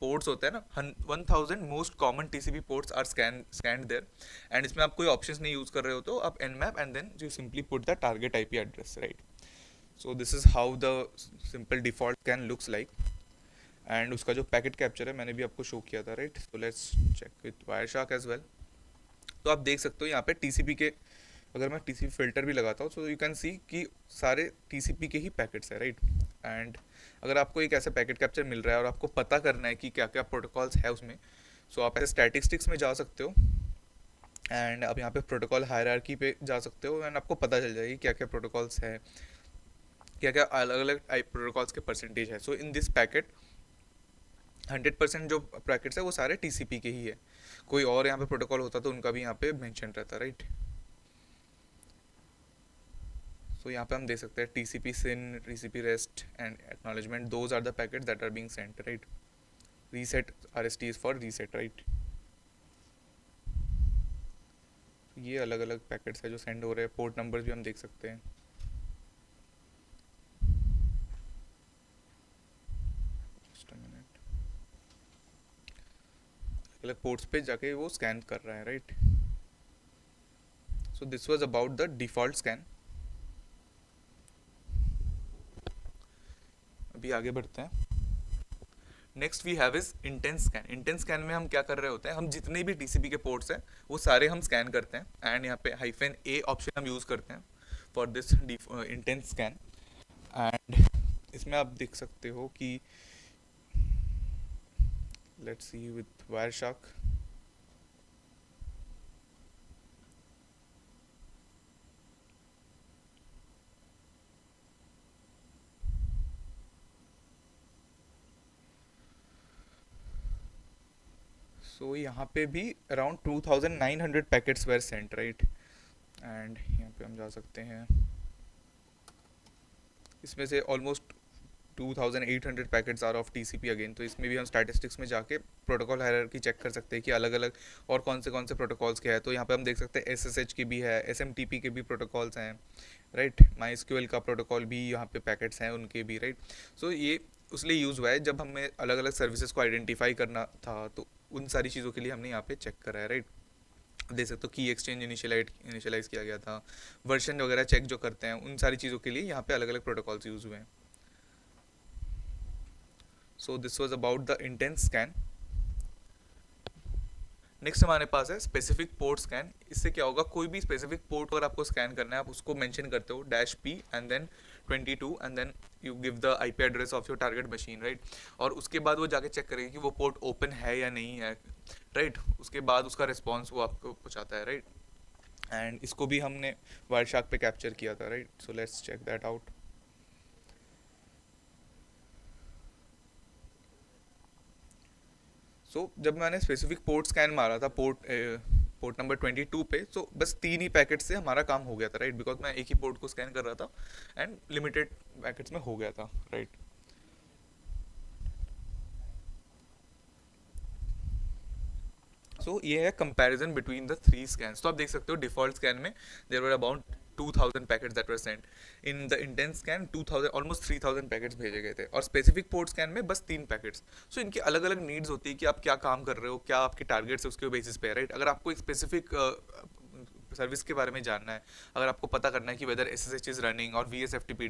पोर्ट्स होते हैं ना, 1000 most common TCP ports are scanned there, and इसमें आप कोई ऑप्शंस नहीं यूज़ कर रहे हो तो आप nmap and then you simply put the target IP address, right. So this is how the simple default scan looks like. And उसका जो पैकेट कैप्चर है मैंने भी आपको शो किया था, right. So let's check with Wireshark as well. तो आप देख सकते हो यहाँ पे टीसीपी के, अगर मैं टीसीपी फिल्टर भी लगाता हूँ तो यू कैन सी कि सारे टीसीपी के ही पैकेट्स हैं, राइट. एंड अगर आपको एक ऐसा पैकेट कैप्चर मिल रहा है और आपको पता करना है कि क्या क्या प्रोटोकॉल्स है उसमें, सो आप ऐसे स्टैटिस्टिक्स में जा सकते हो एंड आप यहाँ पे प्रोटोकॉल हायरार्की पे जा सकते हो, एंड आपको पता चल जाएगी क्या क्या प्रोटोकॉल्स है, क्या क्या अलग अलग प्रोटोकॉल्स के परसेंटेज है. सो इन दिस पैकेट 100% जो पैकेट्स है वो सारे टीसीपी के ही है. कोई और यहाँ पे प्रोटोकॉल होता तो उनका भी यहाँ पे मेंशन रहता, राइट. सो यहाँ पे हम देख सकते हैं TCP SYN, TCP rest and acknowledgement, those are the packet that are being sent, right. Reset RST is for reset, right. ये अलग अलग पैकेट्स है जो सेंड हो रहे हैं. पोर्ट नंबर्स भी हम देख सकते हैं. Just a minute. अलग पोर्ट्स पे जाके वो स्कैन कर रहा है, right. So this was about the default scan. अभी आगे बढ़ते हैं. Next we have is intense scan. Intense scan में हम क्या कर रहे होते हैं, हम जितने भी टीसीपी के पोर्ट्स हैं वो सारे हम स्कैन करते हैं, एंड यहाँ पे -A ऑप्शन हम यूज़ करते हैं for this intense scan. And इसमें आप देख सकते हो कि let's see with Wireshark. So यहाँ पे भी around 2900 packets were sent, right. And यहाँ पे हम जा सकते हैं, इसमें से almost 2800 packets are of TCP again. तो इसमें भी हम स्टैटिस्टिक्स में जाके प्रोटोकॉल हायरार्की चेक कर सकते हैं कि अलग अलग और कौन से प्रोटोकॉल्स के हैं. तो यहाँ पे हम देख सकते हैं एसएसएच की भी है, एसएमटीपी के भी प्रोटोकॉल्स हैं, राइट. माइस्क्यूएल का प्रोटोकॉल भी यहाँ पे पैकेट्स हैं उनके भी, राइट. सो ये उसलिए यूज़ हुआ है जब हमें अलग अलग सर्विसेज को आइडेंटिफाई करना था, तो उन सारी चीज़ों के लिए हमने यहाँ पे चेक करा है, राइट. देख सकते हो की एक्सचेंज इनिशियलाइज किया गया था, वर्जन वगैरह चेक जो करते हैं, उन सारी चीज़ों के लिए यहाँ पे अलग अलग प्रोटोकॉल्स यूज़ हुए हैं. सो this was about the intense scan. Next हमारे पास है स्पेसिफिक पोर्ट स्कैन. इससे क्या होगा, कोई भी स्पेसिफिक पोर्ट अगर आपको स्कैन करना है आप उसको मेंशन करते हो -P and then 22 and then you give the IP address of your target machine, right. और उसके बाद वो जाके चेक करेगी कि वो पोर्ट ओपन है या नहीं है, राइट। उसके बाद उसका रिस्पॉन्स वो आपको पहुंचाता है, राइट। एंड इसको भी हमने वायर शार्क पे कैप्चर किया था, right. So let's check that out. जब मैंने स्पेसिफिक पोर्ट स्कैन मारा था, पोर्ट नंबर 22 पे, तो बस 3 ही पैकेट से हमारा काम हो गया था, राइट। बिकॉज मैं एक ही पोर्ट को स्कैन कर रहा था एंड लिमिटेड पैकेट्स में हो गया था, राइट। ये है कंपैरिजन बिटवीन द 3 स्कैन्स। तो आप देख सकते हो डिफॉल्ट स्कैन में there were about 2000 packets that were sent. In the intense scan 2000 almost 3000 packets भेजे गए थे, और स्पेसिफिक पोर्ट स्कैन में बस 3 पैकेट्स। इनकी अलग अलग नीड्स होती है कि आप क्या काम कर रहे हो, क्या आपके टारगेट्स है, उसके बेसिस पे, राइट। अगर आपको एक स्पेसिफिक सर्विस के बारे में जानना है, अगर आपको पता करना है कि whether S S H is running और V S F T P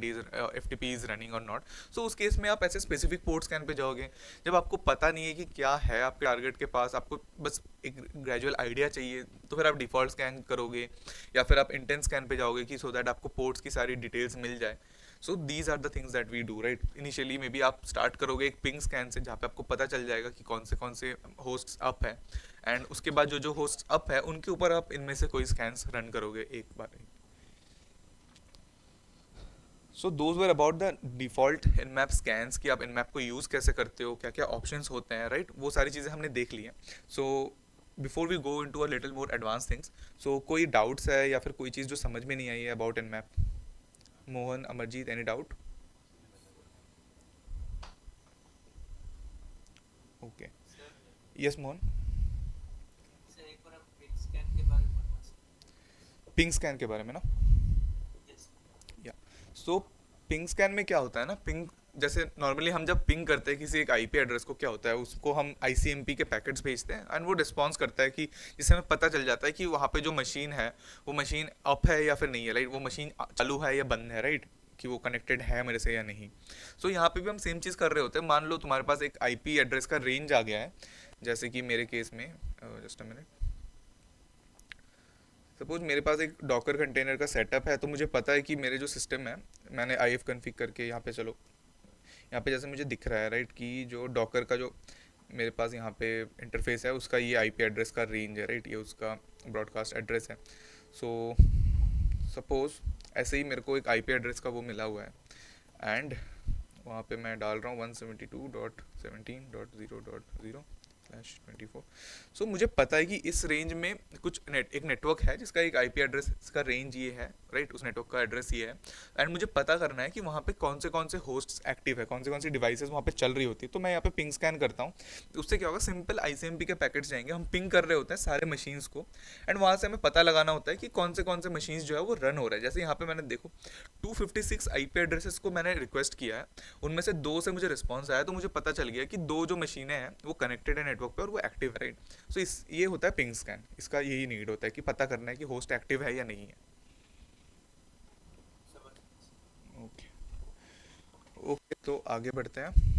is running और नॉट, उस केस में आप ऐसे स्पेसिफिक पोर्ट स्कैन पे जाओगे। जब आपको पता नहीं है कि क्या है आपके टारगेट के पास, आपको बस एक ग्रेजुअल आइडिया चाहिए, तो फिर आप डिफ़ॉल्ट स्कैन करोगे, या फिर आप इंटेंस स्कैन पे जाओगे कि सो दैट आपको पोर्ट्स की सारी डिटेल्स मिल जाए। These are the things that we do, right. Initially may be आप स्टार्ट करोगे एक पिंग स्कैन से, जहाँ पे आपको पता चल जाएगा कि कौन से होस्ट अप है, एंड उसके बाद जो जो होस्ट अप है उनके ऊपर आप इनमें से कोई स्कैन्स रन करोगे एक बार। Those were about the default Nmap scans, कि आप इनमैप को यूज़ कैसे करते हो, क्या क्या ऑप्शंस होते हैं, राइट। वो सारी चीज़ें हमने देख ली हैं। So before we go into a little more advance things, कोई डाउट्स है या फिर कोई चीज़ जो समझ में नहीं आई है about Nmap? Mohan, Amarjeet, any doubt? Okay, yes Mohan. Ping scan के बारे में ना, या सो पिंग स्कैन में क्या होता है ना, पिंग जैसे नॉर्मली हम जब पिंग करते हैं किसी एक आईपी एड्रेस को, क्या होता है, उसको हम आईसीएमपी के पैकेट्स भेजते हैं एंड वो रिस्पॉन्स करता है कि जिससे हमें पता चल जाता है कि वहाँ पे जो मशीन है वो मशीन अप है या फिर नहीं है, राइट। वो मशीन चालू है या बंद है, राइट, कि वो कनेक्टेड है मेरे से या नहीं। यहाँ पे भी हम सेम चीज़ कर रहे होते हैं। मान लो तुम्हारे पास एक आईपी एड्रेस का रेंज आ गया है, जैसे कि मेरे केस में, जस्ट अ मिनट, सपोज मेरे पास एक डॉकर कंटेनर का सेटअप है, तो मुझे पता है कि मेरे जो सिस्टम है, मैंने आई एफ कन्फिग करके यहाँ पे, चलो यहाँ पे जैसे मुझे दिख रहा है, राइट, कि जो डॉकर का जो मेरे पास यहाँ पे इंटरफेस है, उसका ये आईपी एड्रेस का रेंज है, राइट, ये उसका ब्रॉडकास्ट एड्रेस है। सो सपोज ऐसे ही मेरे को एक आईपी एड्रेस का वो मिला हुआ है, एंड वहाँ पे मैं डाल रहा हूँ 172.17.0.0/24। मुझे पता है कि इस रेंज में एक नेटवर्क है जिसका एक आईपी एड्रेस का रेंज ये है, राइट, उस नेटवर्क का एड्रेस ये है। एंड मुझे पता करना है कि वहाँ पे कौन से होस्ट्स एक्टिव है, कौन सी डिवाइसेस वहाँ पे चल रही होती है। तो मैं यहाँ पे पिंग स्कैन करता हूँ, तो उससे क्या होगा, सिंपल आईसीएमपी के पैकेट्स जाएंगे, हम पिंग कर रहे होते हैं सारे मशीन्स को, एंड वहाँ से हमें पता लगाना होता है कि कौन से मशीन्स जो है वो रन हो रहा है। जैसे यहाँ पे मैंने देखो 256 आईपी एड्रेसेस को मैंने रिक्वेस्ट किया है, उनमें से 2 से मुझे रिस्पॉन्स आया, तो मुझे पता चल गया कि 2 जो मशीनें हैं वो कनेक्टेड है नेटवर्क पे और वो एक्टिव है, राइट। इस ये होता है पिंग स्कैन, इसका यही नीड होता है कि पता करना है कि होस्ट एक्टिव है या नहीं है। ओके, ओके, तो आगे बढ़ते हैं।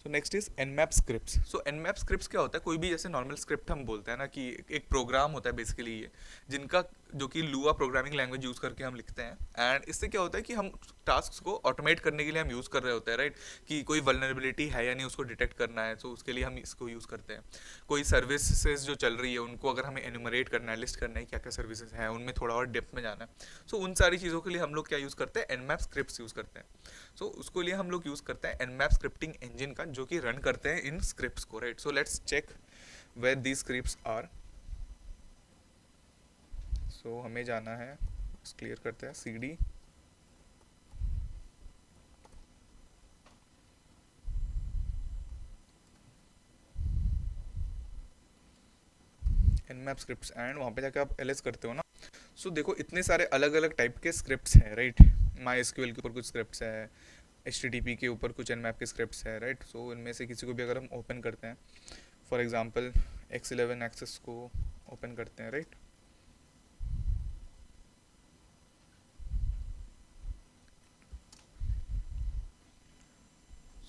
Next is Nmap scripts. Nmap scripts क्या होता है, कोई भी जैसे नॉर्मल स्क्रिप्ट हम बोलते हैं ना, कि एक प्रोग्राम होता है बेसिकली ये, जिनका जो कि लुआ प्रोग्रामिंग लैंग्वेज यूज़ करके हम लिखते हैं। एंड इससे क्या होता है कि हम टास्क को ऑटोमेट करने के लिए हम यूज़ कर रहे होते हैं, राइट, कि कोई वल्नरेबिलिटी है या नहीं उसको डिटेक्ट करना है, तो उसके लिए हम इसको यूज़ करते हैं। कोई सर्विसेज जो चल रही है उनको अगर हमें एनुमरेट करना है, लिस्ट करना है क्या क्या सर्विसेज हैं, उनमें थोड़ा और डेप्थ में जाना है, उन सारी चीज़ों के लिए हम लोग क्या यूज़ करते हैं, एनमैप स्क्रिप्ट्स यूज़ करते हैं। उसको लिए हम लोग यूज़ करते हैं एनमैप स्क्रिप्टिंग इंजन का, जो कि रन करते हैं इन स्क्रिप्ट्स को, right. Let's check where these scripts are. हमें जाना है, क्लियर करते हैं, C D nmap scripts, and वहाँ पे जाकर आप एल एस करते हो ना। देखो इतने सारे अलग अलग टाइप के स्क्रिप्ट्स हैं, राइट। माई एसक्यूएल के ऊपर कुछ स्क्रिप्ट्स है, एच टी टी पी के ऊपर कुछ एनमैप के स्क्रिप्ट्स है, राइट। इनमें से किसी को भी अगर हम ओपन करते हैं, फॉर एग्जाम्पल X11 एक्सेस को ओपन करते हैं, राइट।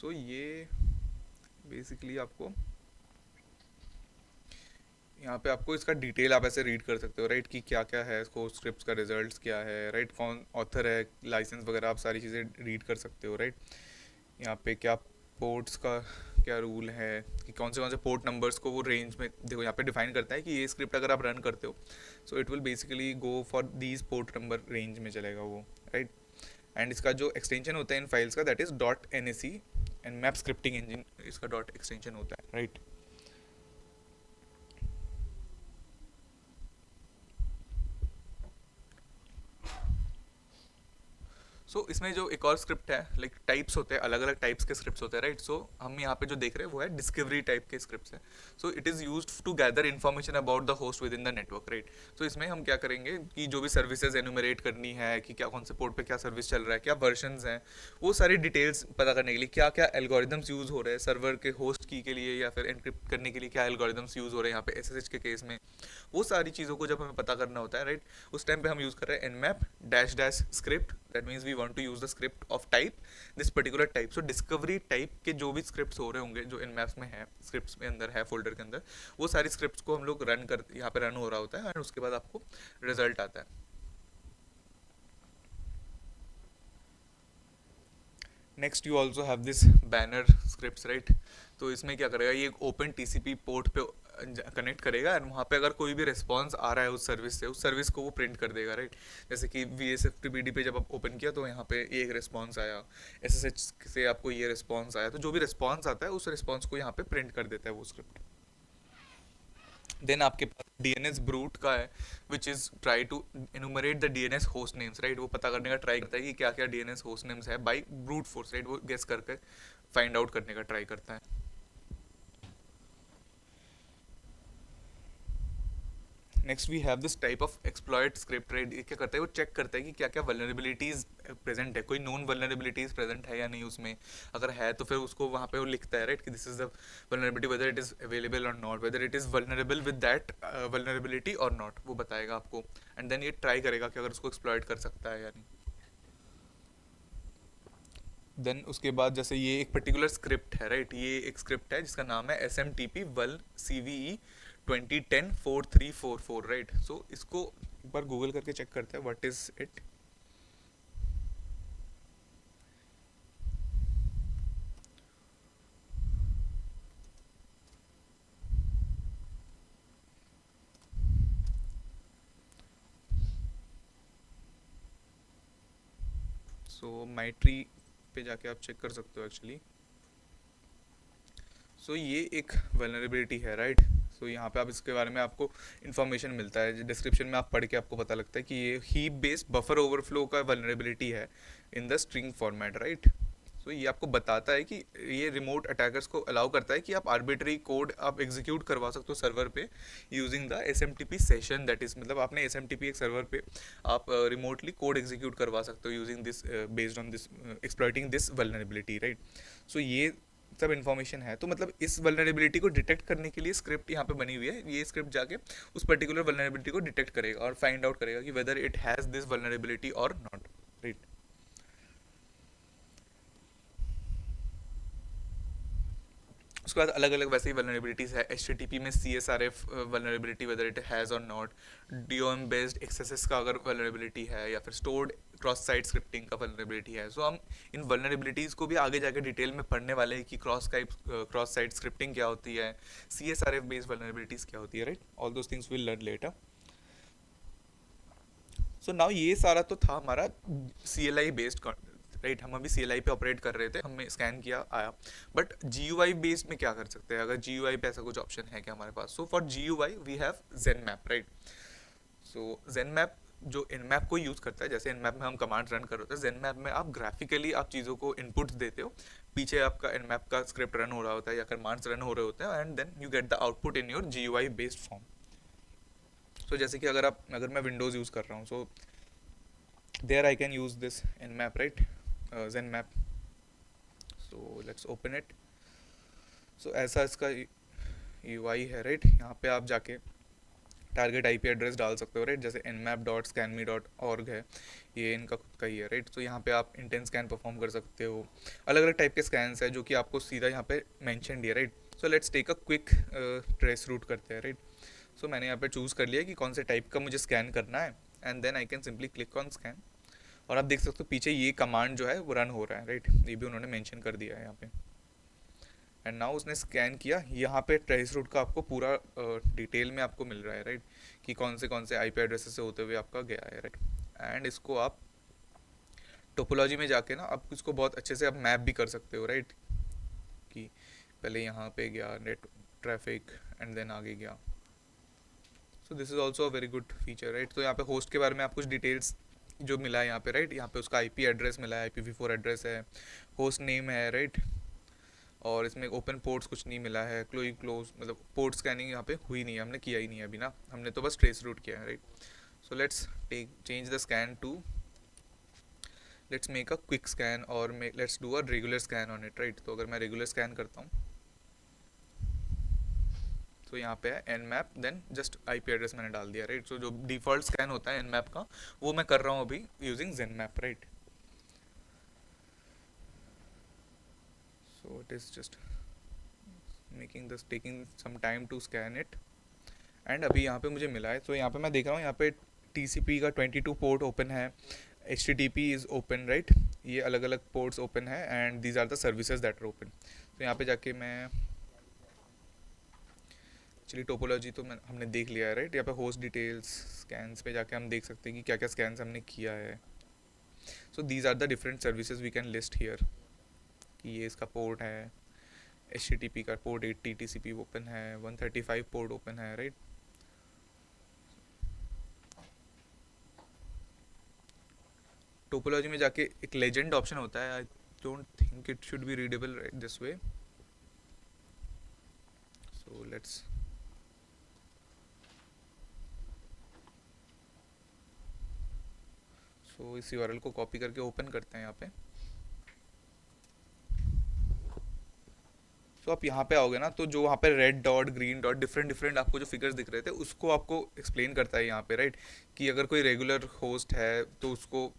ये बेसिकली आपको यहाँ पे आपको इसका डिटेल आप ऐसे रीड कर सकते हो, राइट, कि क्या क्या है इसको स्क्रिप्ट्स का रिजल्ट्स क्या है, राइट, कौन ऑथर है, लाइसेंस वगैरह आप सारी चीज़ें रीड कर सकते हो, राइट। यहाँ पे क्या पोर्ट्स का क्या रूल है, कि कौन से पोर्ट नंबर्स को वो रेंज में, देखो यहाँ पे डिफाइन करता है कि ये स्क्रिप्ट अगर आप रन करते हो so it will basically go for these port number range में चलेगा वो, राइट। एंड इसका जो एक्सटेंशन होता है इन फाइल्स का that is dot N A C, Nmap scripting engine इसका डॉट एक्सटेंशन होता है, राइट। सो इसमें जो एक और स्क्रिप्ट है, लाइक टाइप्स होते हैं, अलग अलग टाइप्स के स्क्रिप्ट्स होते हैं, राइट। सो हम यहाँ पे जो देख रहे हैं वो है डिस्कवरी टाइप के स्क्रिप्ट्स है। So it is used to gather information about the host within the network, right. So इसमें हम क्या करेंगे कि जो भी सर्विसेज एनुमरेट करनी है, कि क्या कौन से पोर्ट पे क्या सर्विस चल रहा है, क्या वर्जन्स हैं, वो सारी डिटेल्स पता करने के लिए क्या क्या एल्गोरिदम्स यूज़ हो रहे हैं सर्वर के होस्ट की के लिए, या फिर एनक्रिप्ट करने के लिए क्या एल्गोरिदम्स यूज़ हो रहे हैं यहाँ पे एसएसएच के केस में, वो सारी चीज़ों को जब हमें पता करना होता है, राइट, उस टाइम पे हम यूज़ कर रहे हैं nmap dash dash script. That means we want to use the script of type this particular type. So discovery type के जो भी स्क्रिप्ट्स हो रहे होंगे जो nmaps में है, स्क्रिप्ट्स में अंदर है फोल्डर के अंदर, वो सारी स्क्रिप्ट्स को हम लोग रन कर, यहाँ पे रन हो रहा होता है, एंड उसके बाद आपको रिजल्ट आता है। Next you also have this banner scripts, right. तो इसमें क्या करेगा, ये एक ओपन टीसीपी पोर्ट पे कनेक्ट करेगा, एंड वहाँ पे अगर कोई भी रिस्पॉन्स आ रहा है उस सर्विस से, उस सर्विस को वो प्रिंट कर देगा, राइट। जैसे कि V S F T B D पे जब आप ओपन किया तो यहाँ पे ये एक रिस्पॉन्स आया, एस एस एच से आपको ये रिस्पॉन्स आया, तो जो भी रिस्पॉन्स आता है उस रिस्पॉन्स को यहाँ पे प्रिंट कर देता है वो स्क्रिप्ट। देन आपके पास डीएनएस ब्रूट का है, which is try to enumerate the DNS host names, right. वो पता करने का ट्राई करता है कि क्या क्या डीएनएस होस्ट नेम्स है बाई ब्रूट फोर्स, राइट। वो गेस करके फाइंड आउट करने का ट्राई करता है। Next we have this type of exploit script, right. ये क्या करता है, वो चेक करता है कि क्या क्या वल्नरेबिलिटीज प्रेजेंट है, कोई नोन वल्नरेबिलिटीज प्रेजेंट है या नहीं उसमें। अगर है तो फिर उसको वहाँ पे वो लिखता है, राइट, कि this is the vulnerability, whether it is available और not, whether it is vulnerable with that vulnerability और नॉट, वो बताएगा आपको। एंड देन ये ट्राई करेगा कि अगर उसको एक्सप्लॉइट कर सकता है या नहीं। देन उसके बाद जैसे ये एक पर्टिकुलर स्क्रिप्ट है, राइट, ये एक स्क्रिप्ट है जिसका नाम है एस एम टी पी वल सी वी ई 2010-4344, राइट। सो इसको एक बार गूगल करके चेक करते हैं what is it. So my tree पे जाके आप चेक कर सकते हो एक्चुअली। सो ये एक वल्नरेबिलिटी है, राइट। सो यहाँ पे आप इसके बारे में आपको इन्फॉर्मेशन मिलता है, डिस्क्रिप्शन में आप पढ़ के आपको पता लगता है कि ये हीप बेस्ड बफर ओवरफ्लो का वल्नरेबिलिटी है in the string format, right. So ये आपको बताता है कि ये रिमोट अटैकर्स को अलाउ करता है कि आप आर्बिट्री कोड आप एग्जीक्यूट करवा सकते हो सर्वर पे using the S M T P session, that is मतलब आपने एस एम टी पी एक सर्वर पे आप रिमोटली कोड एग्जीक्यूट करवा सकते हो using this based on this exploiting this vulnerability, right. So ये सब इन्फॉर्मेशन है, तो मतलब इस वल्नरेबिलिटी को डिटेक्ट करने के लिए स्क्रिप्ट यहाँ पे बनी हुई है। ये स्क्रिप्ट जाके उस पर्टिकुलर वल्नरेबिलिटी को डिटेक्ट करेगा और फाइंड आउट करेगा कि whether it has this vulnerability और नॉट, राइट। उसके बाद अलग अलग वैसे ही वल्नरेबिलिटीज़ है। एच टी पी में C S R F vulnerability whether it has और not, D O M based XSS का अगर वल्नरेबिलिटी है, या फिर स्टोर्ड क्रॉस साइट स्क्रिप्टिंग का वल्नरेबिलिटी है। सो हम इन वल्नरेबिलिटीज़ को भी आगे जाके डिटेल में पढ़ने वाले हैं कि क्रॉस साइट स्क्रिप्टिंग क्या होती है, C S R F based vulnerabilities क्या होती है, right. All those things will learn later. So now ये सारा तो था हमारा C L I based, right. हम अभी सी एल आई पे ऑपरेट कर रहे थे, हमने स्कैन किया आया। But G U I based में क्या कर सकते हैं, अगर जी यू आई पे ऐसा कुछ ऑप्शन है क्या हमारे पास। So for G U I we have Zenmap, right. So Zenmap जो इनमैप को यूज़ करता है, जैसे इनमैप में हम कमांड रन कर रहे होते हैं, जेन मैप में आप ग्राफिकली आप चीज़ों को इनपुट्स देते हो, पीछे आपका इनमैप का स्क्रिप्ट रन हो रहा होता है या कमांड्स रन हो रहे होते हैं, and then you get the output in your G U I based form. So जैसे कि अगर मैं विंडोज़ यूज़ कर रहा हूँ, सो there I can use this nmap, right, zenmap. So let's open it. So ऐसा इसका UI है, राइट। यहाँ पे आप जाके टारगेट आईपी एड्रेस डाल सकते हो, राइट। जैसे nmap.scanme.org है, ये इनका खुद का ही है, राइट। तो यहाँ पे आप इंटेंस स्कैन परफॉर्म कर सकते हो। अलग अलग टाइप के स्कैन्स है जो कि आपको सीधा यहाँ पे मैंशन है, right. So let's take a quick trace root करते हैं, राइट। सो मैंने यहाँ पे चूज़ कर लिया कि कौन से टाइप का मुझे स्कैन करना है, and then I can simply click on scan. और आप देख सकते हो पीछे ये कमांड जो है वो रन हो रहा है, राइट, ये भी उन्होंने मेंशन कर दिया है यहाँ पे। एंड नाउ उसने स्कैन किया, यहाँ पे ट्रेस रूट का आपको पूरा डिटेल में आपको मिल रहा है, राइट, कि कौन से आईपी एड्रेसेस से होते हुए आपका गया है, राइट। एंड इसको आप टोपोलॉजी में जाके ना आप इसको बहुत अच्छे से आप मैप भी कर सकते हो, राइट, कि पहले यहाँ पे गया नेट ट्रैफिक एंड देन आगे गया। सो this is also a very good feature, right. तो यहाँ पे होस्ट के बारे में आप कुछ डिटेल्स जो मिला है यहाँ पे, राइट, यहाँ पे उसका आईपी एड्रेस मिला है, IPv4 एड्रेस है, होस्ट नेम है, राइट, और इसमें ओपन पोर्ट्स कुछ नहीं मिला है, क्लोज मतलब पोर्ट स्कैनिंग यहाँ पे हुई नहीं है, हमने किया ही नहीं है अभी ना, हमने तो बस ट्रेस रूट किया है, right. So let's take change the scan to, let's make a quick scan और let's do a regular scan on it, right. तो अगर मैं रेगुलर स्कैन करता हूँ तो यहाँ पे है Nmap, then just IP address मैंने डाल दिया, राइट। सो जो डिफॉल्ट स्कैन होता है एन मैप का वो मैं कर रहा हूँ अभी using Zenmap, right. So it is just making this taking some time to scan it. And अभी यहाँ पे मुझे मिला है, तो यहाँ पे मैं देख रहा हूँ यहाँ पे TCP का 22 पोर्ट ओपन है, HTTP इज़ ओपन, राइट, ये अलग अलग पोर्ट्स ओपन है, and these are the services that are open. तो यहाँ पे जाके मैं चलिए टोपोलॉजी तो हमने देख लिया है, राइट। यहाँ पे होस्ट डिटेल्स स्कैन्स पे जाके हम देख सकते हैं कि क्या क्या स्कैन्स हमने किया है। So these are the different services we can list here, कि ये इसका पोर्ट है, HTTP का पोर्ट 80 TCP ओपन है, 135 पोर्ट ओपन है, राइट। टोपोलॉजी में जाके एक लेजेंड ऑप्शन होता है, I don't think it should be readable this way, so let's so इस URL को कॉपी करके ओपन करते हैं यहाँ पे। तो आप यहाँ पे आओगे ना, तो जो वहाँ पे red dot green dot different different आपको जो फिगर्स दिख रहे थे उसको आपको एक्सप्लेन करता है यहाँ पे, राइट, कि अगर कोई रेगुलर होस्ट है तो उसको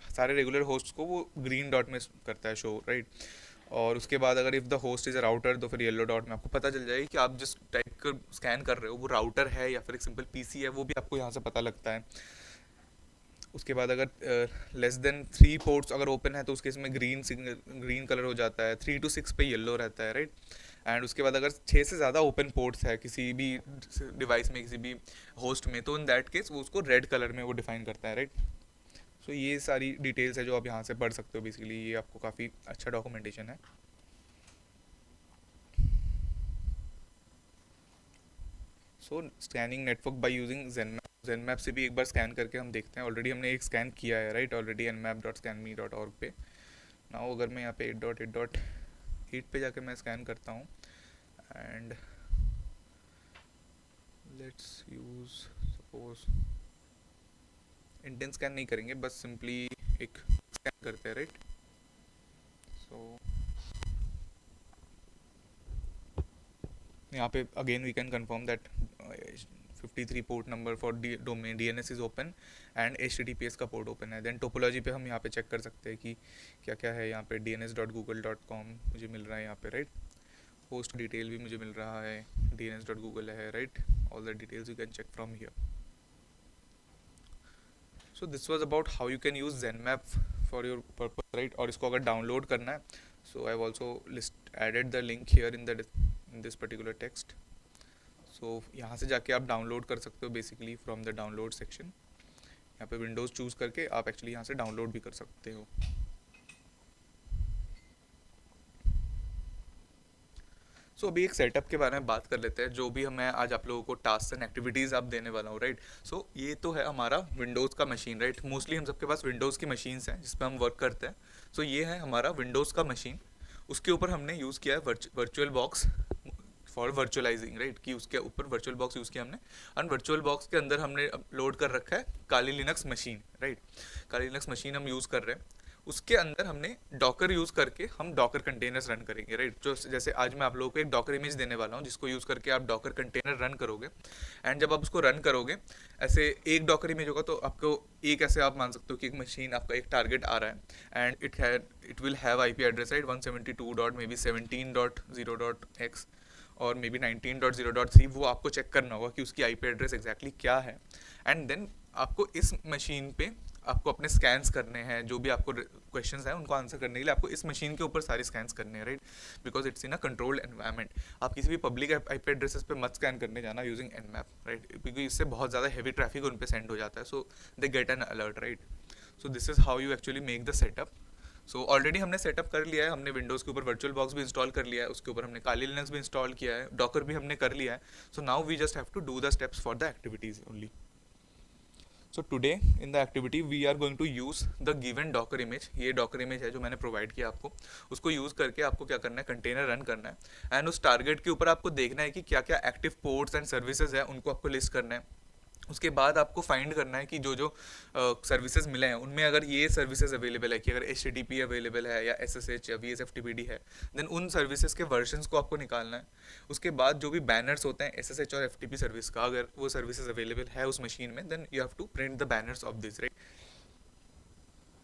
सारे रेगुलर होस्ट को वो ग्रीन डॉट में करता है शो, राइट। और उसके बाद अगर if the host is a router तो फिर येलो डॉट में आपको पता चल जाएगी कि आप जिस टाइप का स्कैन कर रहे हो वो राउटर है या फिर एक सिंपल PC है, वो भी आपको यहाँ से पता लगता है। उसके बाद अगर लेस देन 3 पोर्ट्स अगर ओपन है तो उस केस में ग्रीन कलर हो जाता है, 3 to 6 पे येलो रहता है, राइट। एंड उसके बाद अगर 6 से ज़्यादा ओपन पोर्ट्स है किसी भी डिवाइस में, किसी भी होस्ट में, तो इन दैट केस वो उसको रेड कलर में वो डिफाइन करता है, राइट। सो ये सारी डिटेल्स है जो आप यहाँ से पढ़ सकते हो, बेसिकली ये आपको काफ़ी अच्छा डॉक्यूमेंटेशन है। सो स्कैनिंग नेटवर्क बाय यूजिंग जेनमैप से भी एक बार स्कैन करके हम देखते हैं। ऑलरेडी हमने एक स्कैन किया है, राइट, ऑलरेडी nmap.scanme.org पे। नाउ अगर मैं यहाँ पे 8.8.8 पे जाके मैं स्कैन करता हूँ, and let's use suppose intense scan नहीं करेंगे, बस सिंपली एक स्कैन करते हैं, राइट। सो यहाँ पे again we can confirm that 53 port number for domain DNS is open and HTTPS का पोर्ट ओपन है। देन टोपोलॉजी पे हम यहाँ पे चेक कर सकते हैं कि क्या क्या है। यहाँ पे dns.google.com मुझे मिल रहा है यहाँ पे, राइट। होस्ट डिटेल भी मुझे मिल रहा है, dns.google है, right. All the details you can check from here. So this was about how you can use Zenmap for your purpose, right. और इसको अगर डाउनलोड करना है, so I have also list added the link here in this particular text. So यहाँ से जाके आप डाउनलोड कर सकते हो basically from the download section. यहाँ पे विंडोज़ चूज़ करके आप एक्चुअली यहाँ से डाउनलोड भी कर सकते हो। सो अभी एक सेटअप के बारे में बात कर लेते हैं, जो भी मैं आज आप लोगों को टास्क एंड एक्टिविटीज़ आप देने वाला हूँ, राइट। सो ये तो है हमारा विंडोज़ का मशीन, राइट। मोस्टली हम सबके पास विंडोज़ की मशीन्स हैं जिस पे हम वर्क करते हैं। सो ये है हमारा विंडोज़ का मशीन। उसके ऊपर हमने यूज़ किया है वर्चुअल बॉक्स फॉर वर्चुअलाइजिंग, राइट, कि उसके ऊपर वर्चुअल बॉक्स यूज़ किया हमने। और वर्चुअल बॉक्स के अंदर हमने लोड कर रखा है काली लिनक्स मशीन, राइट। काली लिनक्स मशीन हम यूज़ कर रहे हैं। उसके अंदर हमने डॉकर यूज़ करके हम डॉकर कंटेनर्स रन करेंगे, राइट। जो जैसे आज मैं आप लोगों को एक डॉकर इमेज देने वाला हूँ जिसको यूज़ करके आप डॉकर कंटेनर रन करोगे। एंड जब आप उसको रन करोगे, ऐसे एक डॉकर इमेज होगा तो आपको एक ऐसे आप मान सकते हो कि एक मशीन आपका एक टारगेट आ रहा है and it will have IP address, right, 172 dot may be 17.0.x। और मे बी 19.0.3, वो आपको चेक करना होगा कि उसकी आईपी एड्रेस एग्जैक्टली क्या है। एंड देन आपको इस मशीन पे आपको अपने स्कैन्स करने हैं, जो भी आपको क्वेश्चंस हैं उनको आंसर करने के लिए आपको इस मशीन के ऊपर सारे स्कैन्स करने हैं, right, because it's in a controlled environment. आप किसी भी पब्लिक आईपी एड्रेसेस पे मत स्कैन करने जाना यूजिंग एनमैप, राइट, क्योंकि इससे बहुत ज़्यादा हैवी ट्रैफिक उन पे सेंड हो जाता है, so they get an alert, right. So this is how you actually make the setup. So already हमने सेटअप कर लिया है, हमने विंडोज़ के ऊपर वर्चुअल बॉक्स भी इंस्टॉल कर लिया है, उसके ऊपर हमने काली लिनक्स भी इंस्टॉल किया है, डॉकर भी हमने कर लिया है। So now we just have to do the steps for the activities only. So today in the activity we are going to use the given docker image. ये डॉकर इमेज है जो मैंने प्रोवाइड किया आपको, उसको यूज़ करके आपको क्या करना है, कंटेनर रन करना है एंड उस टारगेट के ऊपर आपको देखना है कि क्या क्या एक्टिव पोर्ट्स एंड सर्विसेज है, उनको आपको लिस्ट करना है। उसके बाद आपको फाइंड करना है कि जो जो सर्विसेज मिले हैं उनमें अगर ये सर्विसेज अवेलेबल है, कि अगर HTTP अवेलेबल है या SSH या VSFTPD है, देन उन सर्विसेज के वर्जन्स को आपको निकालना है। उसके बाद जो भी बैनर्स होते हैं SSH और FTP सर्विस का, अगर वो सर्विसेज अवेलेबल है उस मशीन में, then you have to print the banners of this, right.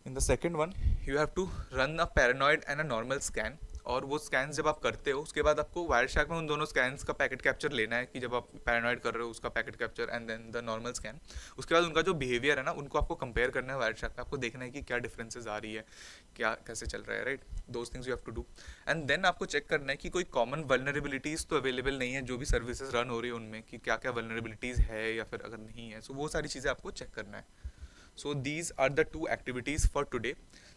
In the second one you have to run a paranoid and a normal scan. और वो स्कैन जब आप करते हो उसके बाद आपको वायरशार्क में उन दोनों स्कैन्स का पैकेट कैप्चर लेना है, कि जब आप पैरानॉइड कर रहे हो उसका packet capture and then the normal scan. उसके बाद उनका जो बिहेवियर है ना, उनको आपको कंपेयर करना है वायरशार्क में, आपको देखना है कि क्या डिफरेंसेस आ रही है, क्या कैसे चल रहा है, right. Those things you have to do. And then आपको चेक करना है कि कोई कॉमन वल्नरेबिलिटीज़ तो अवेलेबल नहीं है जो भी सर्विसेज रन हो रही है उनमें, कि क्या क्या वल्नरेबिलिटीज़ है या फिर अगर नहीं है, सो वो सारी चीज़ें आपको चेक करना है। So these are the two activities for today.